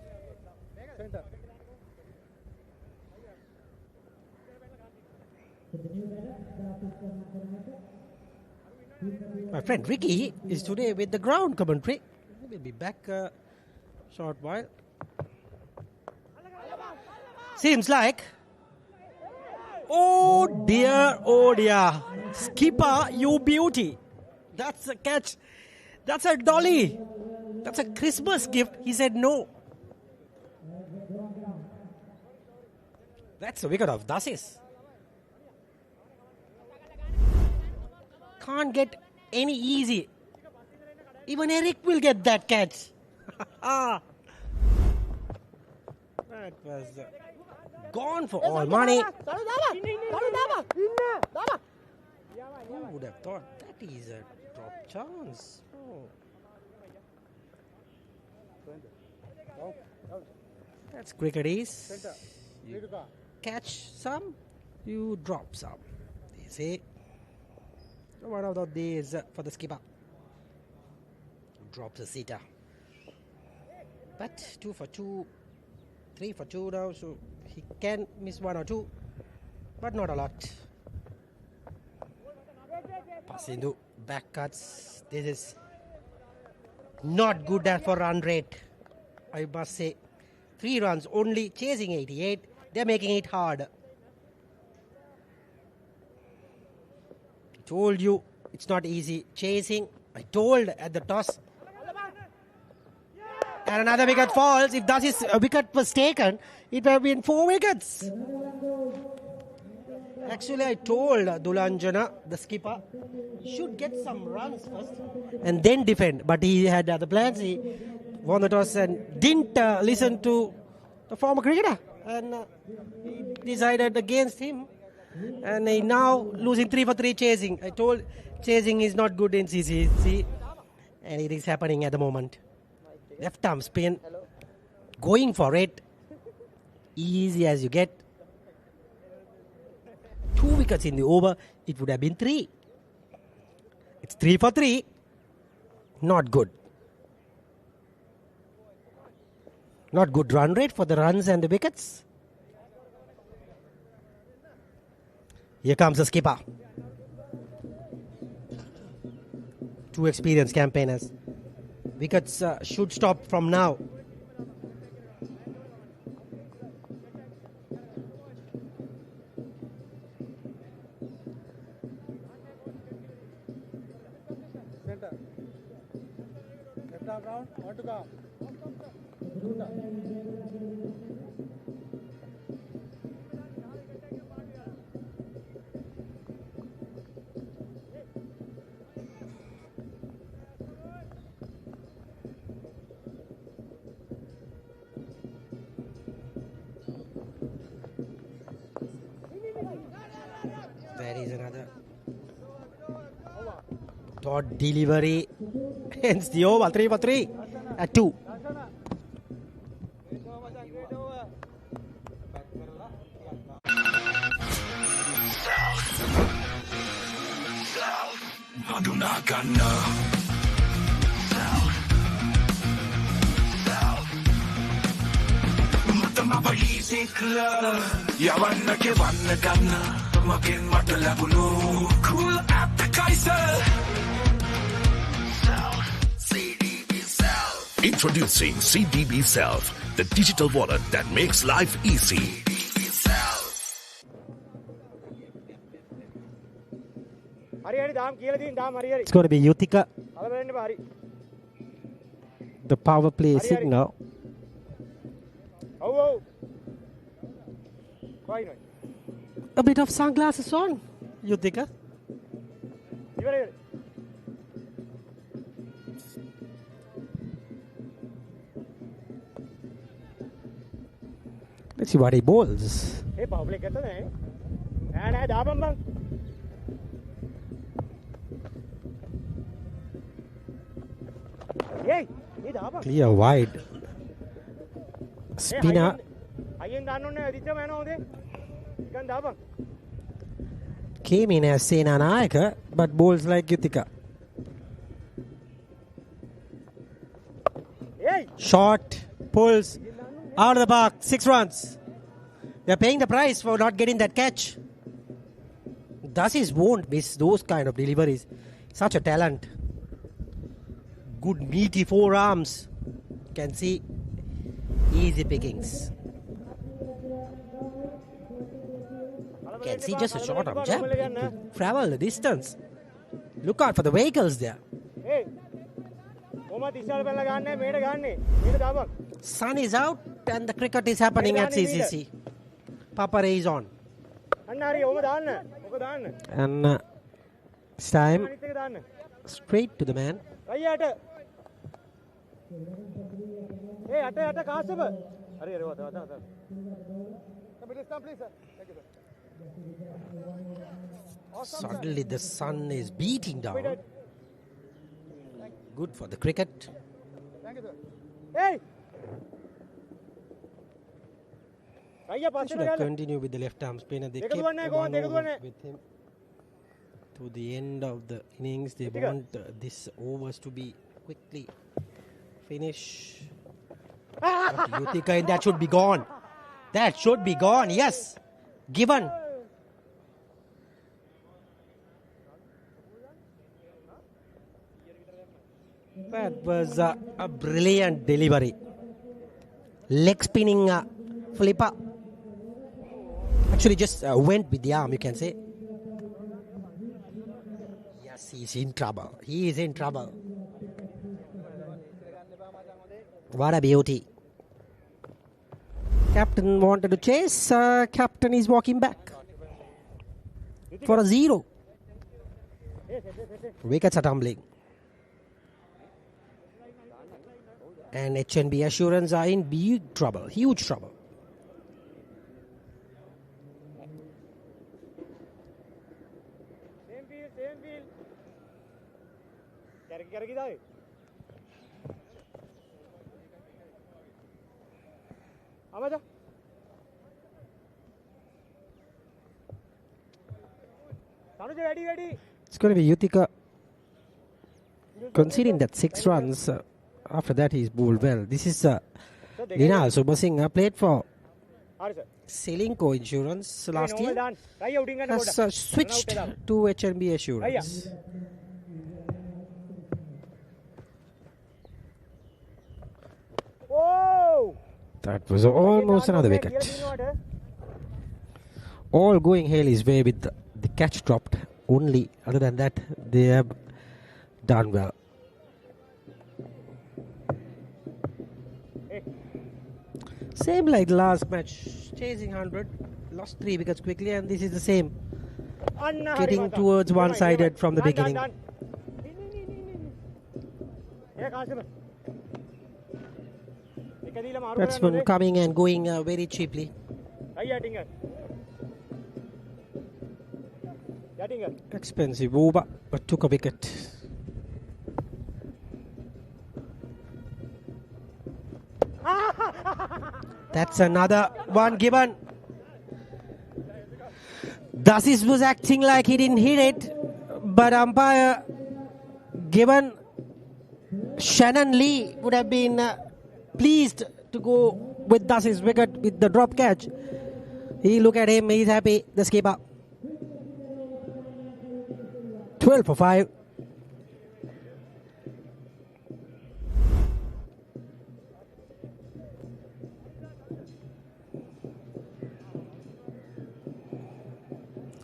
My friend Ricky is today with the ground commentary. He will be back short while. Seems like. Oh dear, skipper, you beauty. That's a catch. That's a dolly. That's a Christmas gift. He said no. That's a wicket of Dasis. Can't get any easy. Even Eric will get that catch. That was gone for all money. Who would have thought that is a drop chance? Oh. That's cricket is. You catch some, you drop some. They say. One of those days for the skipper. Drops a sitter. But 2 for 2, 3 for 2 now, so he can miss 1 or 2, but not a lot. Pass into back cuts. This is not good for run rate, I must say. 3 runs only, chasing 88. They're making it hard. I told you it's not easy chasing. I told at the toss. And another wicket falls. If that is a wicket was taken, it would have been 4 wickets. Actually, I told Dulanjana, the skipper, should get some runs first and then defend. But he had other plans. He won the toss and didn't listen to the former cricketer. And he decided against him. And he now losing 3 for 3 chasing. I told chasing is not good in CCC. And it is happening at the moment. Left arm spin. Going for it. Easy as you get. 2 wickets in the over. It would have been 3. It's 3 for 3. Not good. Not good run rate for the runs and the wickets. Here comes the skipper. 2 experienced campaigners. Wickets should stop from now. Center. Left arm round. 1 to come. There is another dot delivery. Hence the over. 3 for 3 at 2. Cool appetizer. Introducing CDB Self, the digital wallet that makes life easy. It's going to be Yuthika. The power play signal. A bit of sunglasses on, Yuthika. Let's see what he bowls. Clear wide. Spinner. Came in as Sena Nayaka, but bowls like Yuthika. Short, pulls, out of the park, 6 runs. They're paying the price for not getting that catch. Dasis won't miss those kind of deliveries. Such a talent. Good meaty forearms. Can see easy pickings. Can see just a short arm jab to travel the distance. Look out for the vehicles there. Sun is out and the cricket is happening at CCC. Papa Ray is on. And it's time straight to the man. please, sir. Thank you, sir. Suddenly the sun is beating down. Good for the cricket. Thank you, sir. Hey! They should have continued with the left arm spinner. They kept one over with him to the end of the innings. They want this overs to be quickly finished. What do you think? And that should be gone. That should be gone. Yes. Given. That was a brilliant delivery. Leg spinning flipper. Actually just went with the arm, you can say. Yes, he's in trouble. He is in trouble. What a beauty. Captain wanted to chase. Captain is walking back for a 0. Wickets are tumbling. And H&B Assurance are in big trouble, huge trouble. Same field. Carry dahi. Amaja. Sanuja, ready. It's going to be Yuthika conceding that 6 runs. After that, he's bowled well. This is Lina Subasingh played for Selinco Insurance last year. Has switched to H&B Assurance. That was almost another wicket. All going Hayles' way with the catch dropped. Only other than that, they have done well. Same like the last match, chasing 100, lost 3 wickets quickly, and this is the same. Getting towards one-sided from the beginning. Batsman coming and going very cheaply. Expensive over, but took a wicket. That's another one given. Dasis was acting like he didn't hit it, but umpire given Shannon Lee would have been pleased to go with Dasis' wicket with the drop catch. He look at him, he's happy, the skipper. 12 for 5.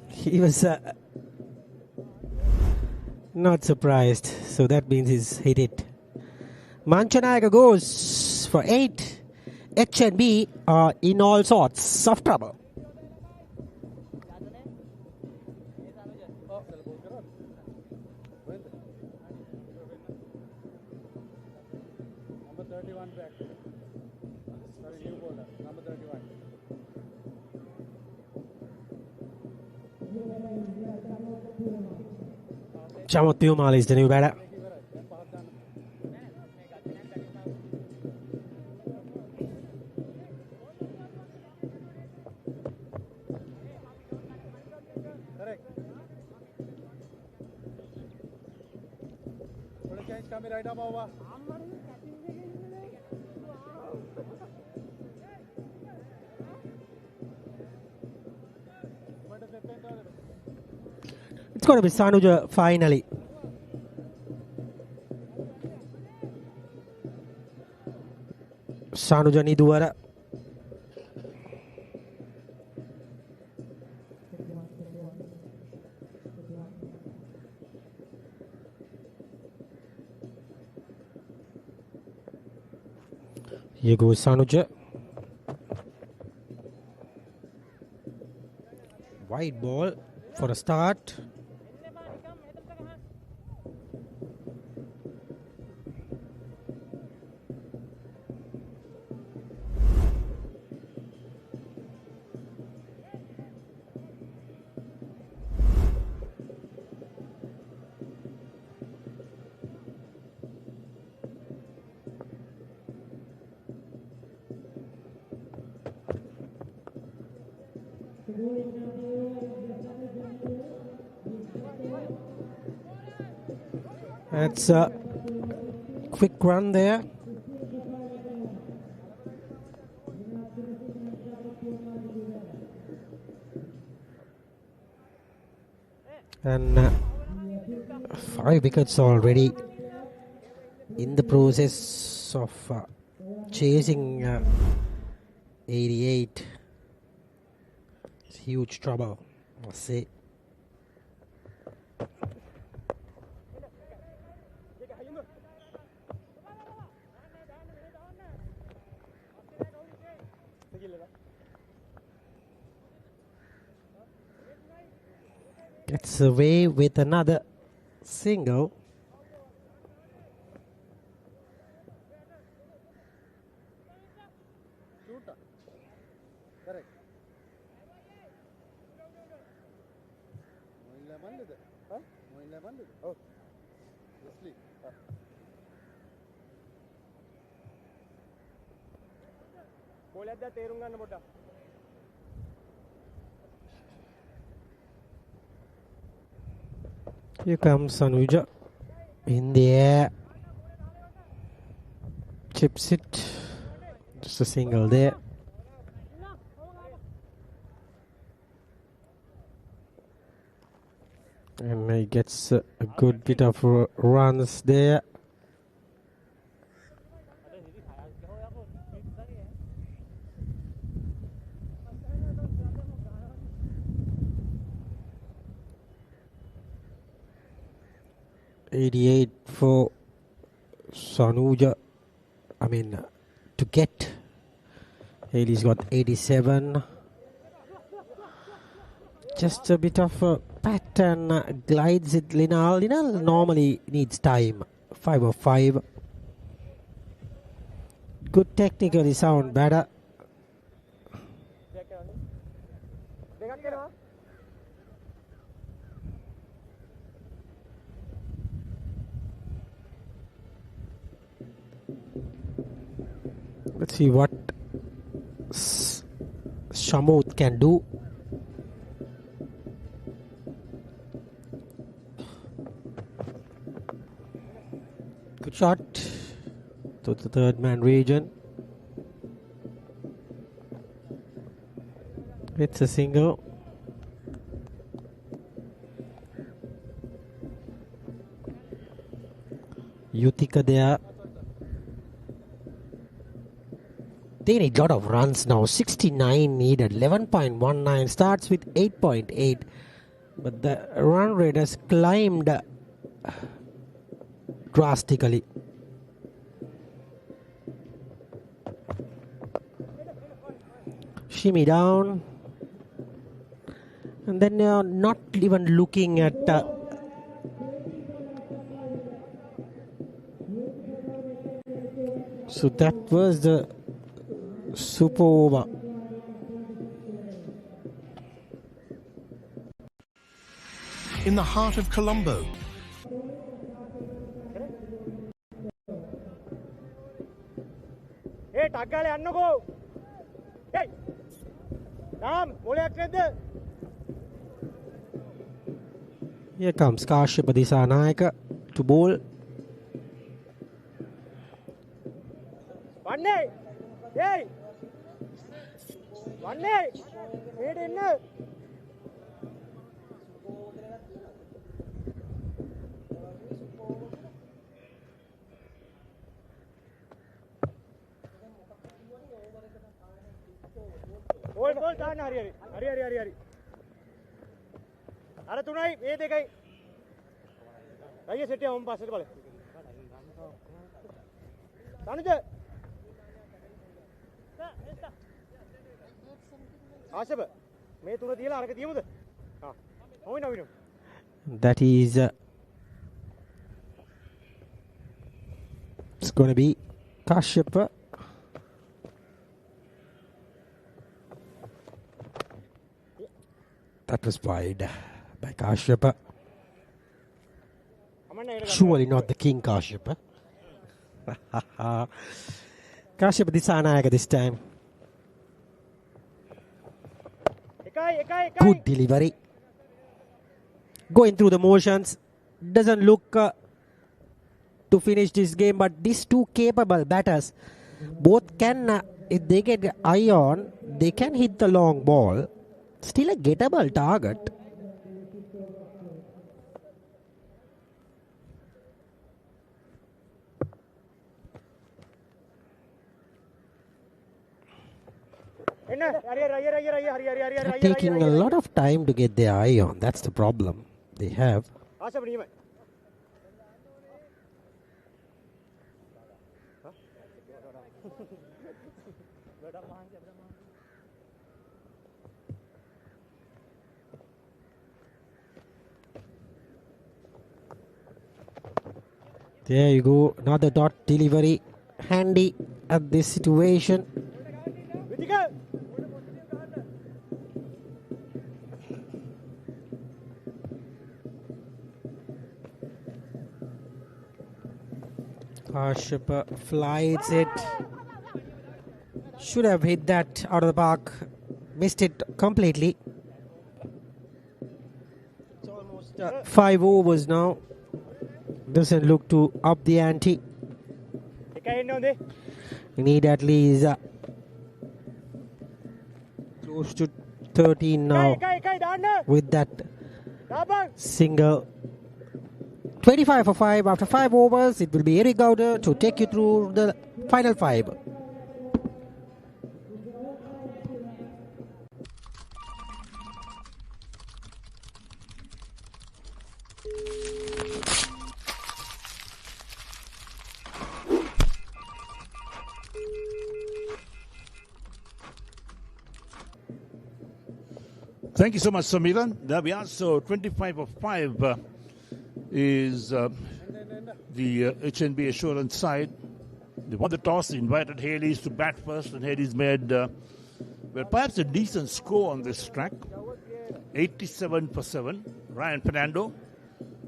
He was not surprised, so that means he's hit it. Manchanayaka goes for 8. H&B are in all sorts of trouble. Number 31 back. Sorry, new bowler. Number 31. Chamot Piumal is the new batter. Correct. Change coming right up over. It's got to be Sanuja finally. Sanuja Niduwara. Here goes Sanuja. Wide ball for a start. That's a quick run there. And 5 wickets already in the process of chasing 88. It's huge trouble, I must say. Gets away with another single. Here comes Sanuja in the air. Chips it. Just a single there. And he gets a good bit of runs there. .88 for Sanuja. I mean, to get. Hayles got 87. Just a bit of a pattern glides it. Linal normally needs time. 5 of 5. Good technically sound better. Let's see what Shamut can do. Good shot to the third man region. It's a single. Yutika there. They need a lot of runs now. 69 needed. 11.19 starts with 8.8. But the run rate has climbed drastically. Shimmy down. And then not even looking at so that was the super over. In the heart of Colombo. Hey, Takale, Annogo! Hey! Nam, Here comes Kashyap Disanayaka to bowl. One day! Hey! One day! Made in there! Ball, turn, Hari. Are tunai, ye dekai. Aye, set home pass ball. Tanuja. Ashab, me tuna diyala arake diyamuda. Ha, hoy na video. That is it's going to be Kashyap. That was wide by Kashyap. Surely not the King Kashyap. Kashyap Disanayaka this time. Good delivery. Going through the motions. Doesn't look to finish this game, but these two capable batters both can, if they get the eye on, they can hit the long ball. Still a gettable target. They're taking a lot of time to get their eye on. That's the problem they have. There you go, another dot delivery. Handy at this situation. Kashyap flies it. Should have hit that out of the park. Missed it completely. It's almost 5 overs now. Doesn't look to up the ante. We need at least close to 13 now with that single. 25 for 5 after 5 overs. It will be Eric Gowder to take you through the final 5. Thank you so much, Samiran. There we are. So 25 of 5 is the HNB Assurance side. They won the toss, invited Hayles to bat first, and Hayles made perhaps a decent score on this track. 87 for 7. Ryan Fernando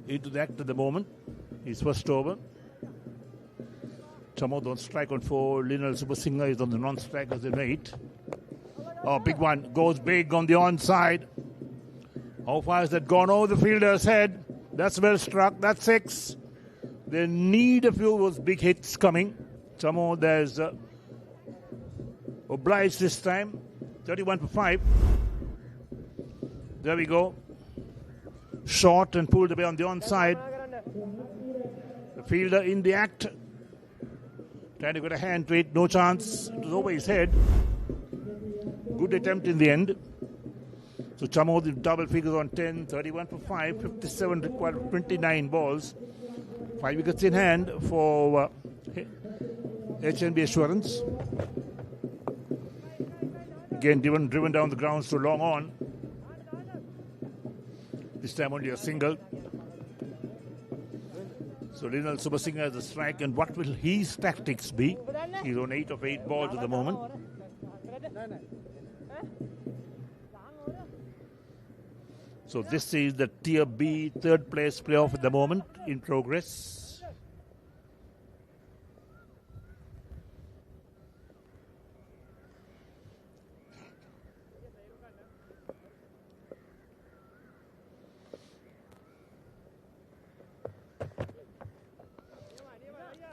into the act at the moment. His first over. Chamod on strike on 4. Linal Subasinghe is on the non-strike as an 8. Oh, big one. Goes big on the onside. How far has that gone over the fielder's head? That's well struck. That's 6. They need a few of those big hits coming. Somehow there's obliged this time. 31 for 5. There we go. Short and pulled away on the onside. The fielder in the act. Trying to get a hand to it. No chance. It was over his head. Good attempt in the end. So Chamo with double figures on 10, 31 for 5, 57 required, 29 balls. 5 wickets in hand for HNB Assurance. Again, driven down the grounds to long on. This time only a single. So Linal Subasinghe has a strike, and what will his tactics be? He's on 8 of 8 balls at the moment. So this is the Tier B third place playoff at the moment in progress.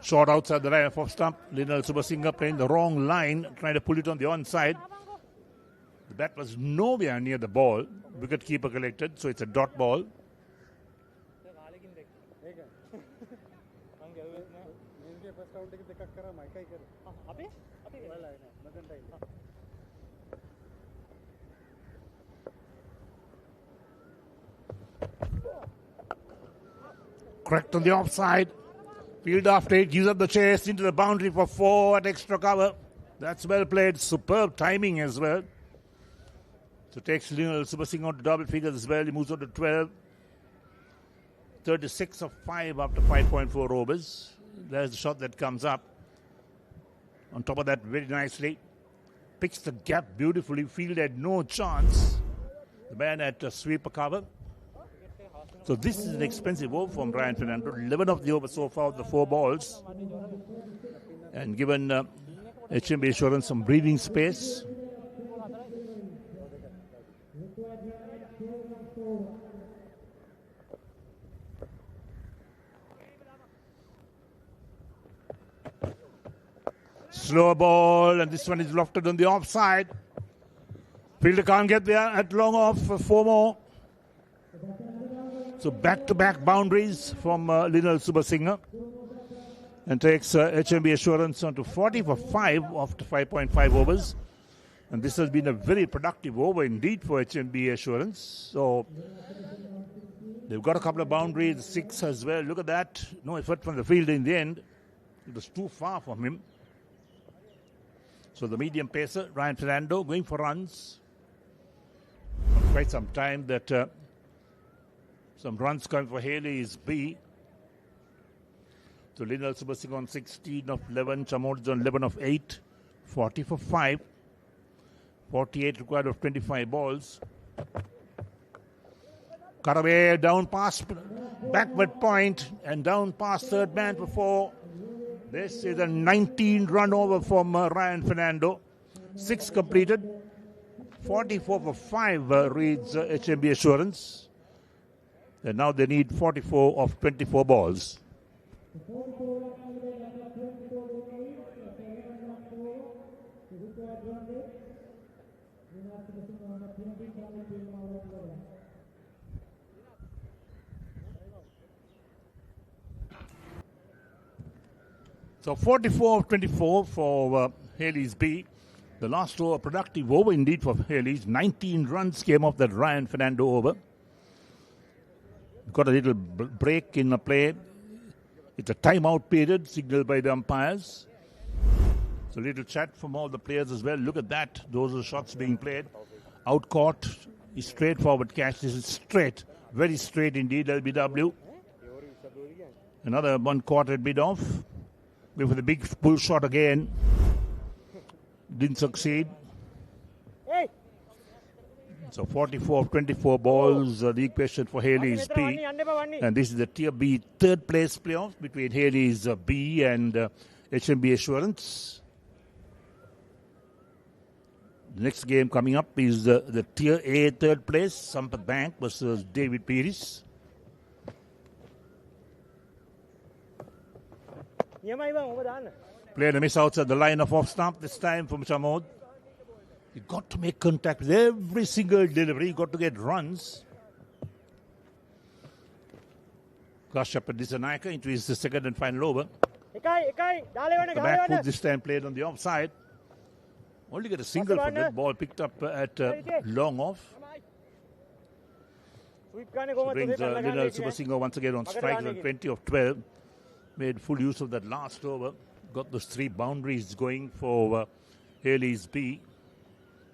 Short outside the line of stump. Linal Subasinghe playing the wrong line, trying to pull it on the onside. The bat was nowhere near the ball. Wicket-keeper collected, so it's a dot ball. Correct on the offside. Field after it, gives up the chase into the boundary for 4 at extra cover. That's well played. Superb timing as well. So takes Linal Subasinghe on to double figures as well. He moves on to 12. 36 of 5 after 5.4 overs. There's the shot that comes up. On top of that, very nicely. Picks the gap beautifully. Field had no chance. The man had a sweeper cover. So this is an expensive over from Ryan Fernando. 11 of the over so far of the 4 balls. And given HMB Assurance some breathing space. Slow ball, and this one is lofted on the offside. Fielder can't get there at long off for 4 more. So back-to-back boundaries from Linal Subasinghe, and takes HMB Assurance on to 40 for 5 after 5.5 overs. And this has been a very productive over indeed for HMB Assurance. So they've got a couple of boundaries, 6 as well. Look at that. No effort from the fielder in the end. It was too far from him. So the medium pacer, Ryan Fernando, going for runs. For quite some time that some runs coming for Hayles B. So Linal Subasinghe on 16 of 11, Chamod on 11 of 8, 40 for 5, 48 required of 25 balls. Cut away, down past backward point, and down past third man for 4. This is a 19 run over from Ryan Fernando. 6 completed. 44 for 5 reads HMB Assurance. And now they need 44 of 24 balls. So 44 of 24 for Hayles B. The last over, productive over indeed for Hayles. 19 runs came off that Ryan Fernando over. Got a little break in the play. It's a timeout period signaled by the umpires. So little chat from all the players as well. Look at that. Those are the shots being played. Out caught is straightforward catch. This is straight. Very straight indeed, LBW. Another one caught at mid-off. Went for the big pull shot again. Didn't succeed. So 44 of 24 balls, the equation for Hayles B. And this is the Tier B third place playoff between Hayles B and HMB Assurance. The next game coming up is the Tier A third place, Sampath Bank versus David Pires. Player miss outside the line of off stump this time from Chamod. You got to make contact with every single delivery. You got to get runs. Kashyap Dissanayake into his second and final over. The back foot this time played on the offside. Only get a single for that ball picked up at long off. So brings Linal Subasinghe once again on strike on 20 of 12. Made full use of that last over. Got those 3 boundaries going for Hayles B.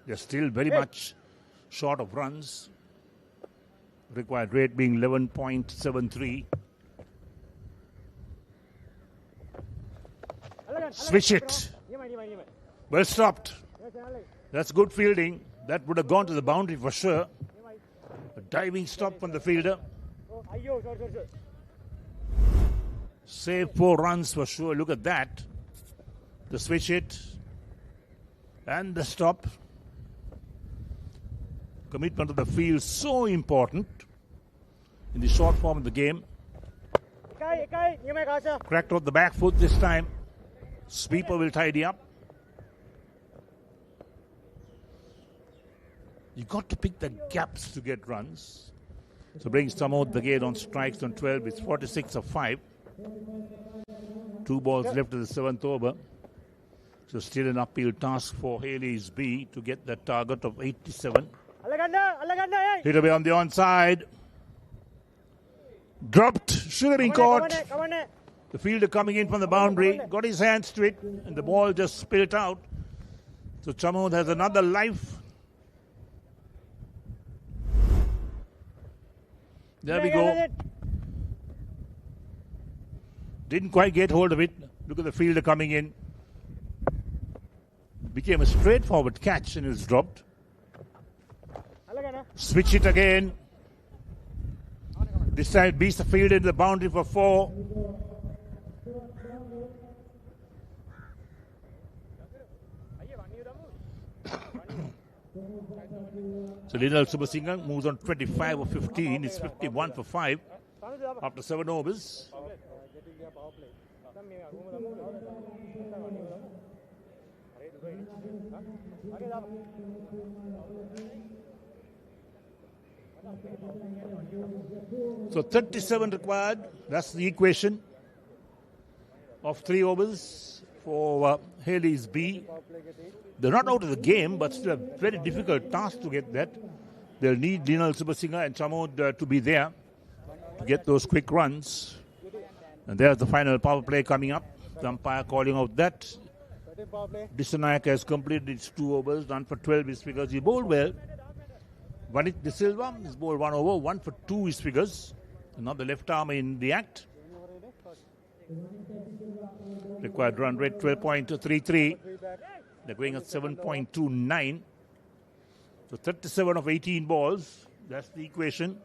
They're still very much short of runs. Required rate being 11.73. Switch it. Well stopped. That's good fielding. That would have gone to the boundary for sure. A diving stop from the fielder. Save 4 runs for sure. Look at that. The switch hit. And the stop. Commitment to the field so important in the short form of the game. Cracked off the back foot this time. Sweeper will tidy up. You got to pick the gaps to get runs. So brings Samod the gate on strikes on 12 with 46 of 5. 2 balls left of the 7th over. So still an uphill task for Hayles B to get that target of 87. Hit away on the onside. Dropped. Should have been caught. The fielder coming in from the boundary. Got his hands to it. And the ball just spilled out. So Chamod has another life. There we go. Didn't quite get hold of it. Look at the fielder coming in. Became a straightforward catch and it was dropped. Switch it again. This time beats the fielder into the boundary for 4. So Lionel Subasinghe moves on 25 of 15. It's 51 for 5 after 7 overs. So 37 required. That's the equation of 3 overs for Hayles B. They're not out of the game, but still a very difficult task to get that. They'll need Lionel Subasinghe and Chamod to be there to get those quick runs. And there's the final power play coming up. The umpire calling out that. Disanayak has completed its 2 overs, done for 12 his figures. He bowled well. Vanit De Silva has bowled 1 over, 1 for 2 his figures. And now the left arm in the act. Required run rate 12.33. They're going at 7.29. So 37 of 18 balls. That's the equation.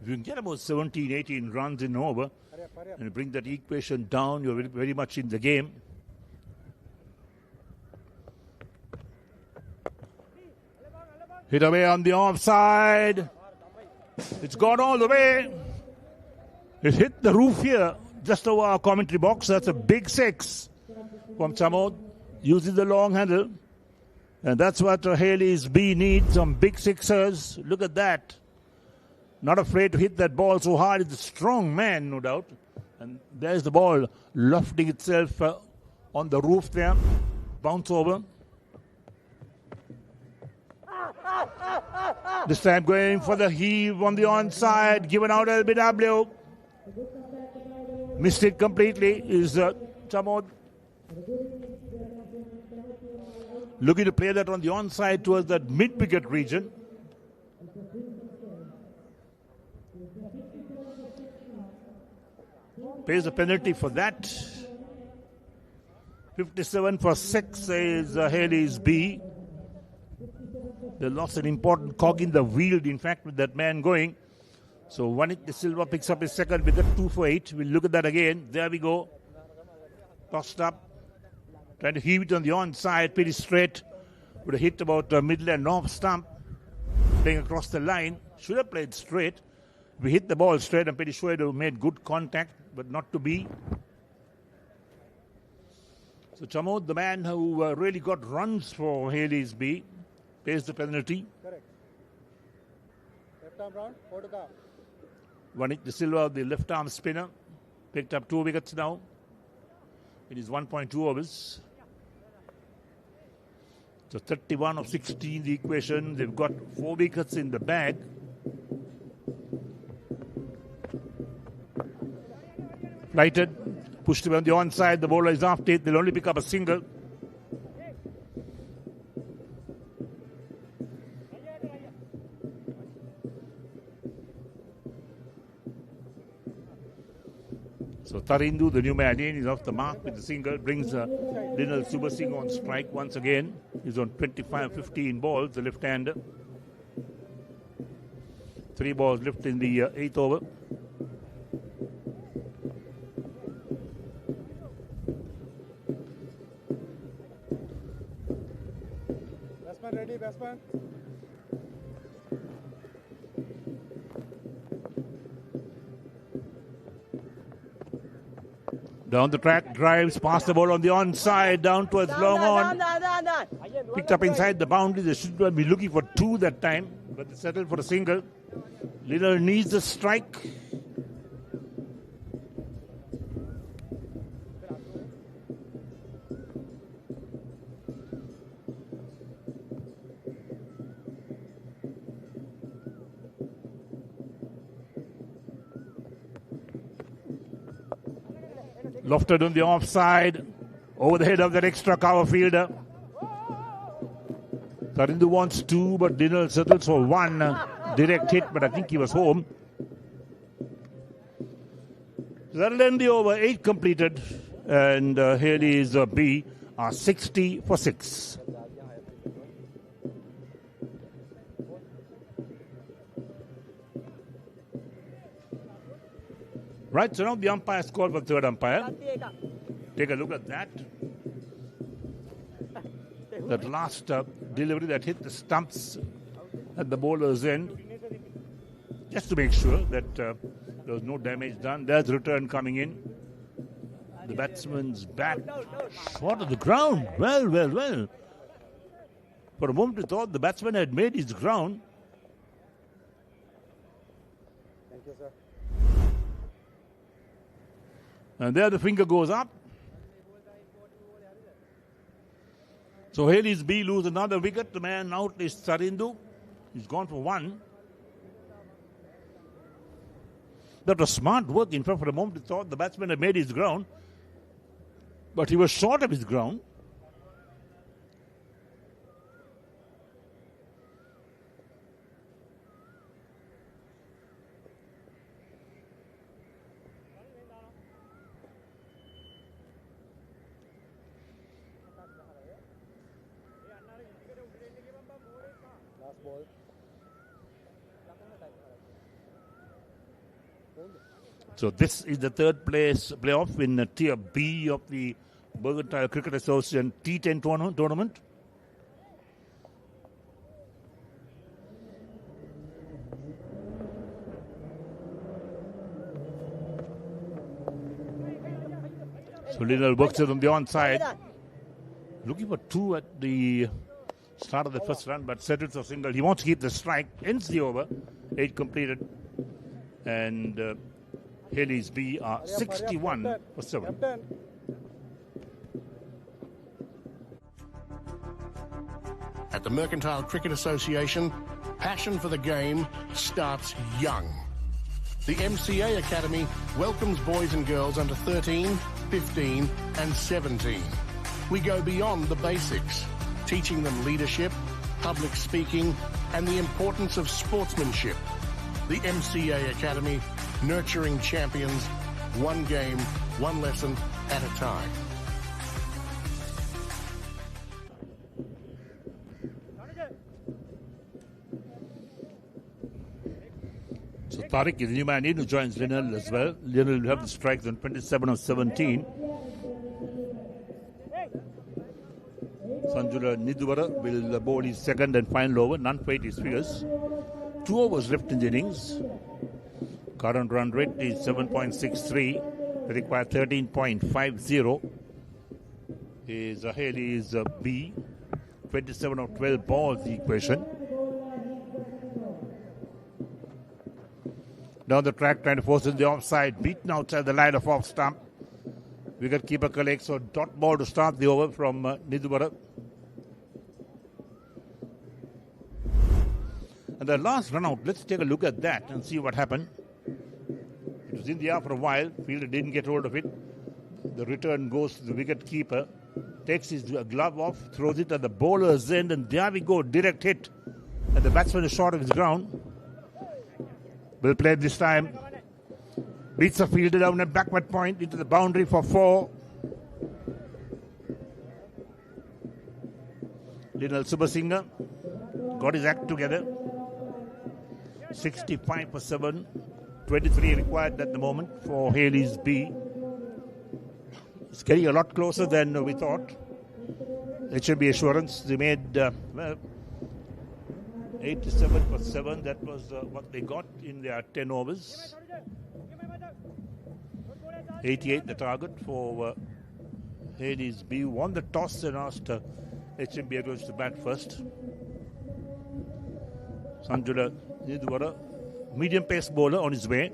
If you can get about 17, 18 runs in over and bring that equation down, you're very, very much in the game. Hit away on the offside. It's gone all the way. It hit the roof here, just over our commentary box. That's a big 6 from Chamod. Uses the long handle. And that's what Hayles B needs, some big sixers. Look at that. Not afraid to hit that ball so hard. It's a strong man, no doubt. And there's the ball lofting itself on the roof there. Bounce over. This time going for the heave on the onside. Given out LBW. Missed it completely is Chamod. Looking to play that on the onside towards that mid-wicket region. Pays a penalty for that. 57 for 6 is Hayles B. They lost an important cog in the wheel, in fact, with that man going. So Vanit De Silva picks up his second with a 2 for 8. We'll look at that again. There we go. Tossed up. Trying to heave it on the onside. Pretty straight. Would have hit about middle and off stump. Playing across the line. Should have played straight. We hit the ball straight. I'm pretty sure it would have made good contact, but not to be. So Chamod, the man who really got runs for Hayles B, pays the penalty. Correct. Left arm round, Sportylk. Vanit De Silva, the left arm spinner, picked up 2 wickets now. It is 1.2 overs. So 31 of 16, the equation. They've got 4 wickets in the bag. Flighted, pushed him on the onside. The bowler is after it. They'll only pick up a single. So Tarindu, the new man in, is off the mark with the single. Brings Lionel Subasinghe on strike once again. He's on 25-15 balls, the left-hander. 3 balls left in the 8th over. Batsman ready, batsman. Down the track, drives past the ball on the onside, down towards long on. Picked up inside the boundary. They should be looking for 2 that time, but they settled for a single. Lionel needs a strike. Lofted on the offside, over the head of that extra cover fielder. Tarindu wants 2, but Lionel settles for 1. Direct hit, but I think he was home. So that'll end the over. 8 completed, and Hayles B are 60 for 6. Right, so now the umpire scored for third umpire. Take a look at that. That last delivery that hit the stumps at the bowler's end, just to make sure that there was no damage done. There's the return coming in. The batsman's bat short of the ground. Well. For a moment we thought the batsman had made his ground. Thank you, sir. And there the finger goes up. So Hayles B lose another wicket. The man out is Sarindu. He's gone for one. That was smart work. In fact, for a moment we thought the batsman had made his ground. But he was short of his ground. Last ball. So this is the third place playoff in Tier B of the Mercantile Cricket Association T10 tournament. So Lionel works it on the onside. Looking for two at the start of the first run, but settles a single. He wants to keep the strike. Ends the over. 8 completed. And Hayles B are 61 for 7. Captain. At the Mercantile Cricket Association, passion for the game starts young. The MCA Academy welcomes boys and girls under 13, 15 and 17. We go beyond the basics, teaching them leadership, public speaking and the importance of sportsmanship. The MCA Academy, nurturing champions, one game, one lesson at a time. So Tariq is the new man in who joins Lionel as well. Lionel will have the strikes on 27 of 17. Sanjula Nidwara will bowl his second and final over, none for 8 his figures. 2 overs left in the innings. Current run rate is 7.63. They require 13.50. Is Hayles B. 27 of 12 balls, the equation. Down the track, trying to force in the offside. Beaten outside the line of off stump. Wicketkeeper collects, so dot ball to start the over from Nidwara. And the last run out, let's take a look at that and see what happened. It was in the air for a while. Fielder didn't get hold of it. The return goes to the wicketkeeper. Takes his glove off, throws it at the bowler's end, and there we go, direct hit. And the batsman is short of his ground. Will play this time. Beats the fielder down at backward point into the boundary for 4. Lionel Subasinghe got his act together. 65 for 7. 23 required at the moment for Hayles B. It's getting a lot closer than we thought. It should be assurance. They made 87 for 7. That was what they got in their 10 overs. 88 the target for Hayles B. Won the toss and asked HMB Agros to bat first. Sanjula Nidwara, medium pace bowler on his way.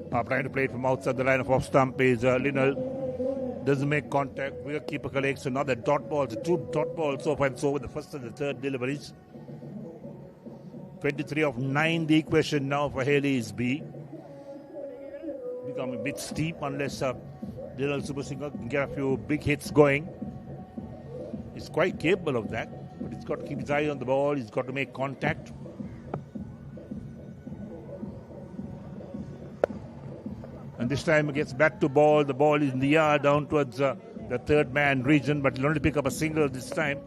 Trying to play it from outside the line of off stump is Lionel. Doesn't make contact. Wicketkeeper collects another dot ball. 2 dot balls so far and so with the first and the third deliveries. 23 of 9 the equation now for Hayles B. Become a bit steep unless Lionel Subasinghe can get a few big hits going. He's quite capable of that, but he's got to keep his eye on the ball. He's got to make contact. And this time he gets back to ball. The ball is in the air down towards the third man region, but he'll only pick up a single this time.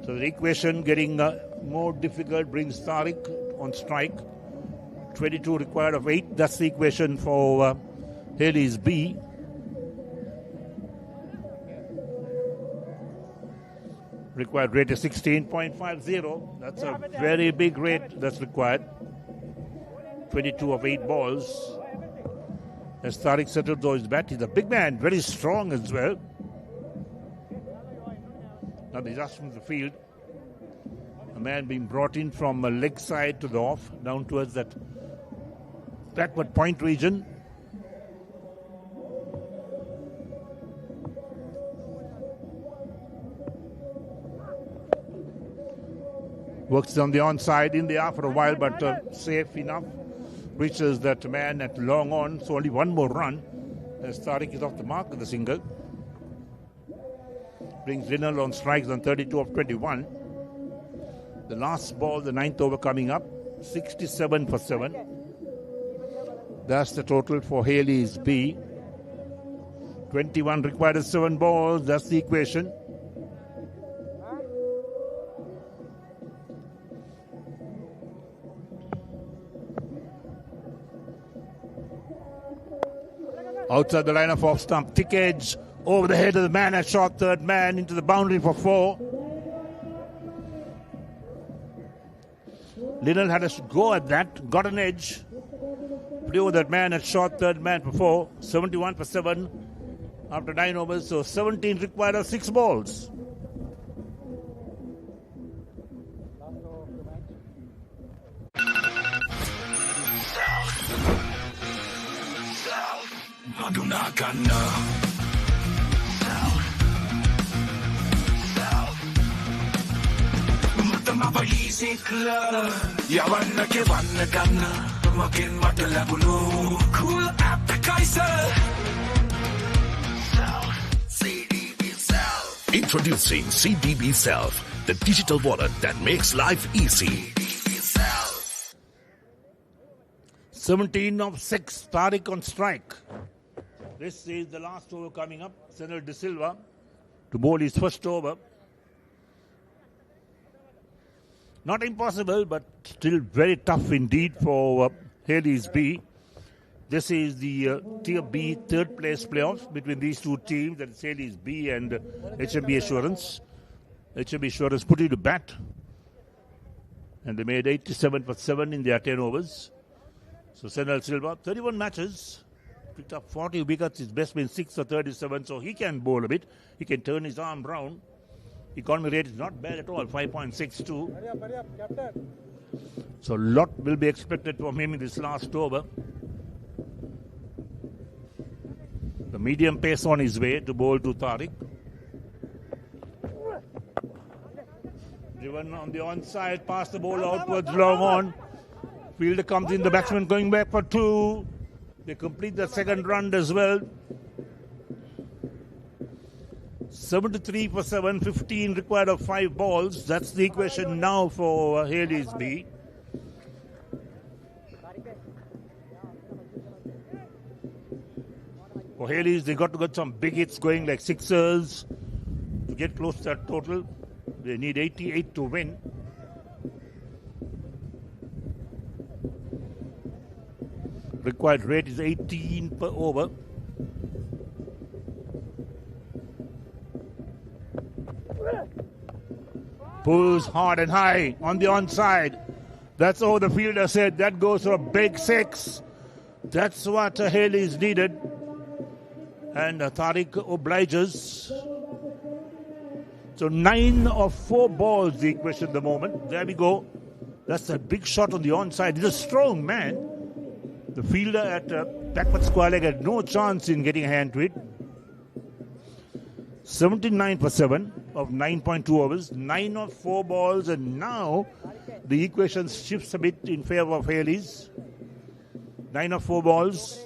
So the equation getting more difficult brings Tariq on strike. 22 required of 8. That's the equation for Hayles B. Required rate is 16.50. That's a very big rate that's required. 22 of 8 balls. As Tariq settles though his bat, he's a big man, very strong as well. Now the adjustment of the field. A man being brought in from a leg side to the off, down towards that backward point region. Works on the onside, in the air for a while, but safe enough. Reaches that man at long on, so only one more run as Tariq is off the mark of the single. Brings Linal on strikes on 32 of 21. The last ball, the 9th over coming up, 67 for 7. That's the total for Hayles B. 21 required as 7 balls, that's the equation. Outside the line of off stump, thick edge, over the head of the man, a short third man into the boundary for 4. Linal had a go at that, got an edge. Play over that man at short third man for 4. 71 for 7 after 9 overs, so 17 required of 6 balls. Cool appetizer. Introducing CDB Self, the digital wallet that makes life easy. 17 of 6, Tariq on strike. This is the last over coming up. Senel De Silva to bowl his first over. Not impossible, but still very tough indeed for Hayles B. This is the Tier B third place playoff between these two teams, that is Hayles B and HMB Assurance. HMB Assurance put it to bat, and they made 87 for 7 in their 10 overs. So Senel Silva, 31 matches, picked up 40 wickets. His best been 6 for 37, so he can bowl a bit. He can turn his arm round. Economy rate is not bad at all, 5.62. Hurry up, Captain. So a lot will be expected from him in this last over. The medium pace on his way to bowl to Tariq. Driven on the onside, past the ball outwards, long on. Fielder comes in, the batsman going back for 2. They complete the second run as well. 73 for 7, 15 required of 5 balls. That's the equation now for Hayles B. For Hayles, they got to get some big hits going like sixers to get close to that total. They need 88 to win. Required rate is 18 per over. Pulls hard and high on the onside. That's all the fielder said. That goes for a big 6. That's what Hayles needed. And Tariq obliges. So 9 of 4 balls, the equation at the moment. There we go. That's a big shot on the onside. He's a strong man. The fielder at backward square leg had no chance in getting a hand to it. 79 for 7 of 9.2 overs, 9 of 4 balls, and now the equation shifts a bit in favor of Hayles. 9 of 4 balls.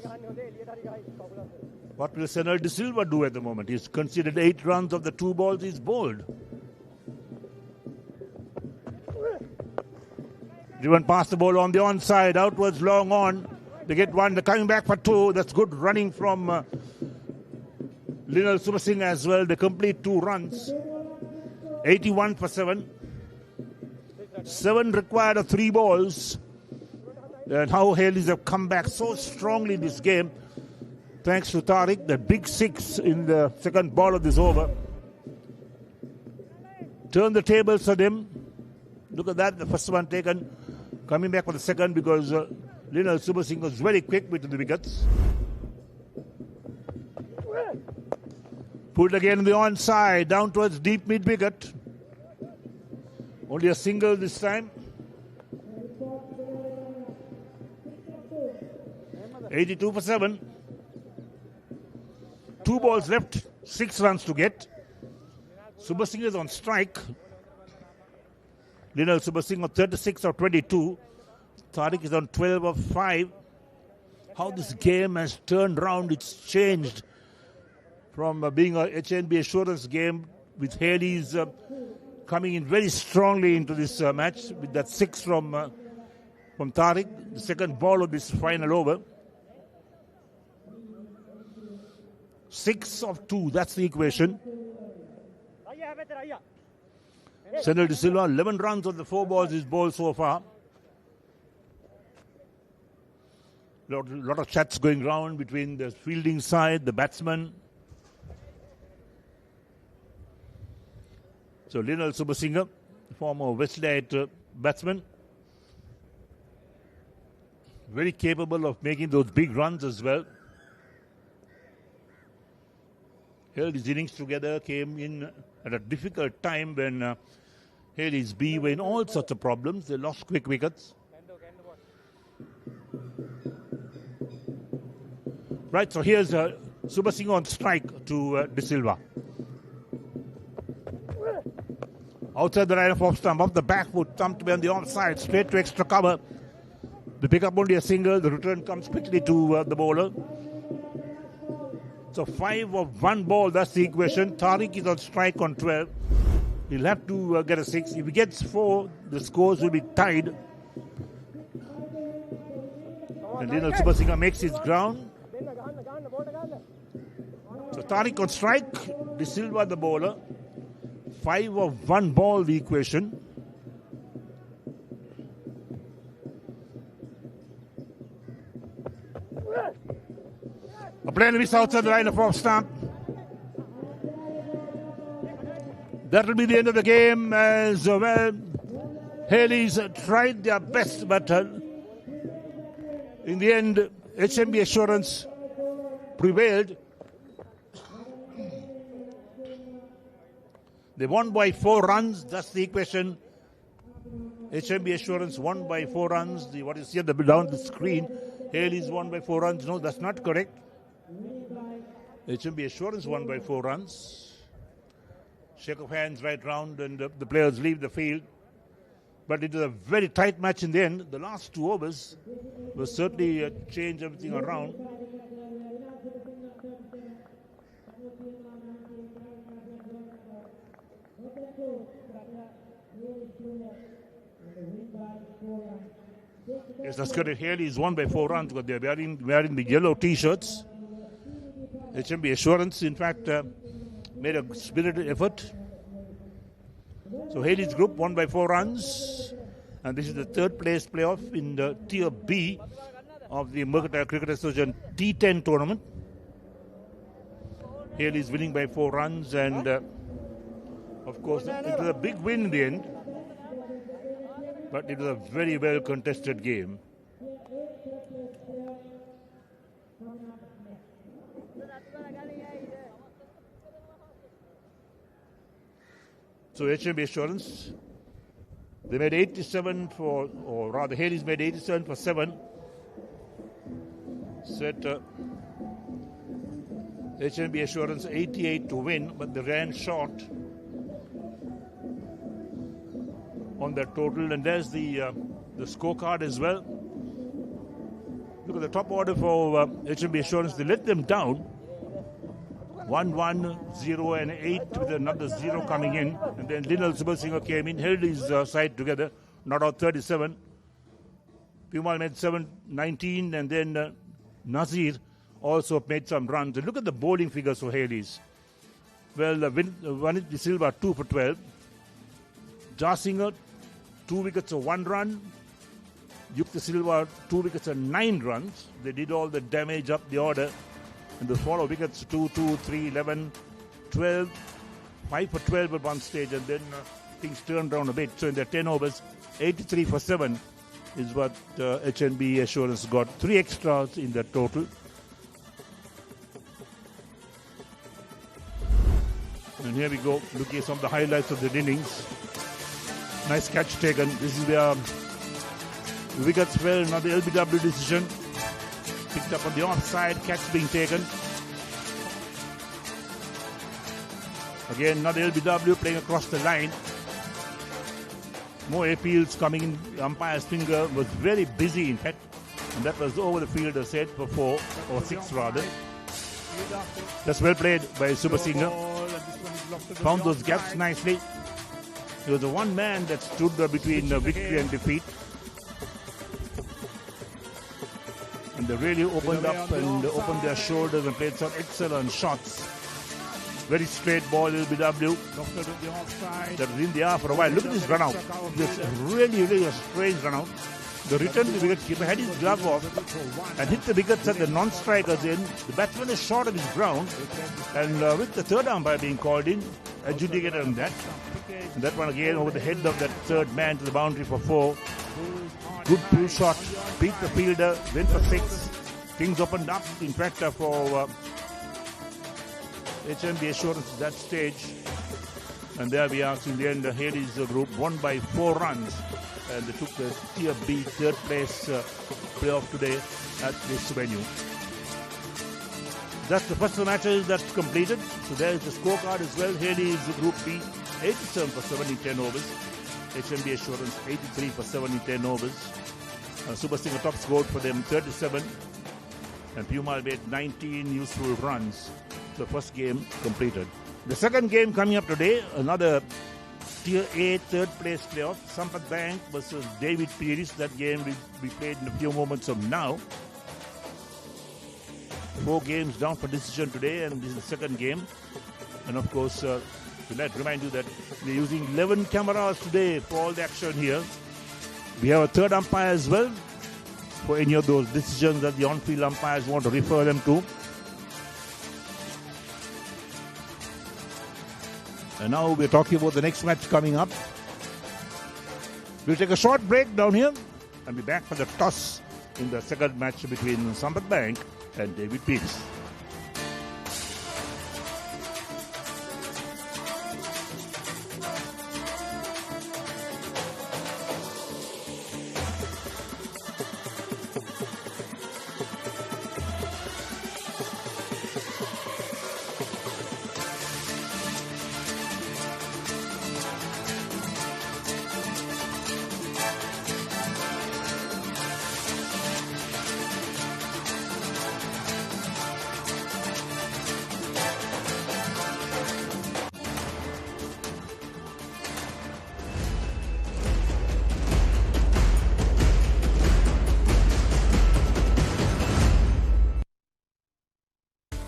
What will Senel De Silva do at the moment? He's considered 8 runs of the 2 balls he's bowled. Driven past the ball on the onside, outwards, long on. They get 1, they're coming back for 2. That's good running from Linal Super Singh as well. They complete 2 runs. 81 for 7. 7 required of 3 balls. And how Hayles have come back so strongly in this game. Thanks to Tariq, the big 6 in the second ball of this over. turn the tables for them. Look at that, the first one taken. Coming back for the second because Linal Subasinghe was very quick with the wickets. Put again in the onside, down towards deep mid wicket. Only a single this time. 82 for 7. 2 balls left, 6 runs to get. Subasinghe is on strike. Linal Subasinghe on 36 of 22. Tariq is on 12 of 5. How this game has turned round, it's changed from being a HNB assurance game with Hayles coming in very strongly into this match with that 6 from Tariq, the second ball of this final over. 6 of 2, that's the equation. Senil De Silva, 11 runs on the 4 balls he's bowled so far. Lot of chats going round between the fielding side, the batsman. So Linal Subasinghe, former Westlake batsman, very capable of making those big runs as well. Held his innings together, came in at a difficult time when Hayles B were in all sorts of problems. They lost quick wickets. Right, so here's Subasinghe on strike to De Silva. Outside the line of off stump, off the back foot, thumb to be on the offside, straight to extra cover. They pick up only a single, the return comes quickly to the bowler. So 5 of 1 ball, that's the equation. Tariq is on strike on 12. He'll have to get a 6. If he gets 4, the scores will be tied. And Linal Subasinghe makes his ground. So Tariq on strike, De Silva the bowler. 5 of 1 ball, the equation. A play and miss outside the line of off stump. That will be the end of the game as well. Hayles tried their best, but in the end, HMB Assurance prevailed. They won by 4 runs. That's the equation. HMB Assurance won by 4 runs. What you see at down the screen, Hayles won by 4 runs. No, that's not correct. HMB Assurance won by 4 runs. Shake of hands right round and the players leave the field. But it was a very tight match in the end. The last 2 overs will certainly change everything around. Yes, that's correct. Hayles won by 4 runs because they're wearing the yellow T-shirts. HMB Assurance, in fact, made a spirited effort. So Hayles Group won by 4 runs. And this is the 3rd place playoff in the Tier B of the Mercantile Cricket Association T10 tournament. Hayles winning by 4 runs and, of course, it was a big win in the end. But it was a very well contested game. So HMB Assurance, they made 87 for, or rather Hayles made 87 for 7. Set HMB Assurance 88 to win, but they ran short on that total. And there's the scorecard as well. Look at the top order for HMB Assurance. They let them down. 1, 1, 0 and 8 with another 0 coming in. And then Linal Subasinghe came in, held his side together, not out 37. Pimal made 7, 19 and then Nazir also made some runs. And look at the bowling figures for Hayles. Well, Vanit De Silva 2 for 12. Jasinger 2 wickets of 1 run. Yuk De Silva 2 wickets and 9 runs. They did all the damage up the order. And the follow wickets 2, 2, 3, 11, 12, 5 for 12 at one stage, and then things turned around a bit. So in their 10 overs, 83 for 7 is what HNB Assurance got. 3 extras in the total. And here we go, looking at some of the highlights of the innings. Nice catch taken. This is where the wickets fell, another LBW decision. Picked up on the offside, catch being taken. Again, another LBW playing across the line. More appeals coming in. The umpire's finger was very busy, in fact. And that was over the fielder set for 4 or 6 rather. That's well played by Super Singer. Found those gaps nicely. He was the one man that stood between victory and defeat. And they really opened up and opened their shoulders and played some excellent shots. Very straight ball, LBW. That was in the air for a while. Look at this run out. This really a strange run out. The return to the wicketkeeper had his glove off and hit the wickets at the non-strikers end. The batsman is short of his ground, and with the third umpire being called in, adjudicated on that. And that one again over the head of that third man to the boundary for 4. Good pull shot, beat the fielder, went for 6. Things opened up, in fact, for HNB Assurance at that stage. And there we are, in the end, the Hayles group won by 4 runs. And they took the Tier B third place playoff today at this venue. That's the first matches that's completed. So there's the scorecard as well. Hayles Group B, 87 for 7 in 10 overs. HNB Assurance, 83 for 7 in 10 overs. Super Singer top scored for them, 37. And Puma made 19 useful runs. The first game completed. The second game coming up today, another Tier A third place playoff. Sampath Bank versus David Pieris. That game will be played in a few moments from now. 4 games down for decision today, and this is the second game. And of course, let's remind you that we're using 11 cameras today for all the action here. We have a third umpire as well for any of those decisions that the on-field umpires want to refer them to. And now we're talking about the next match coming up. We'll take a short break down here and be back for the toss in the second match between Sampath Bank and David Pieris.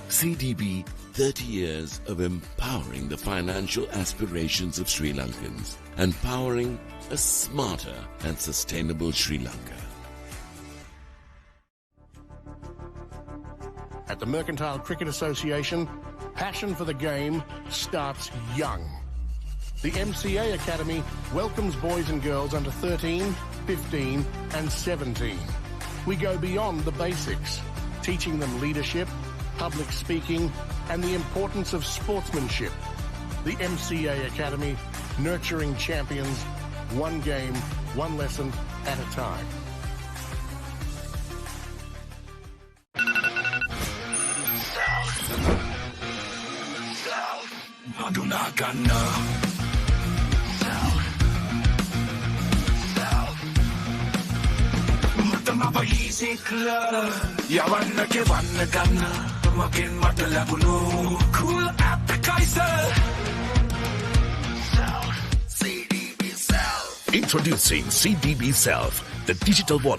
CDB, 30 years of empowering the financial aspirations of Sri Lankans and powering a smarter and sustainable Sri Lanka. At the Mercantile Cricket Association, passion for the game starts young. The MCA Academy welcomes boys and girls under 13, 15 and 17. We go beyond the basics, teaching them leadership, public speaking and the importance of sportsmanship. The MCA Academy, nurturing champions, one game, one lesson at a time. Cool appetizer. Introducing CDB Self, the digital wallet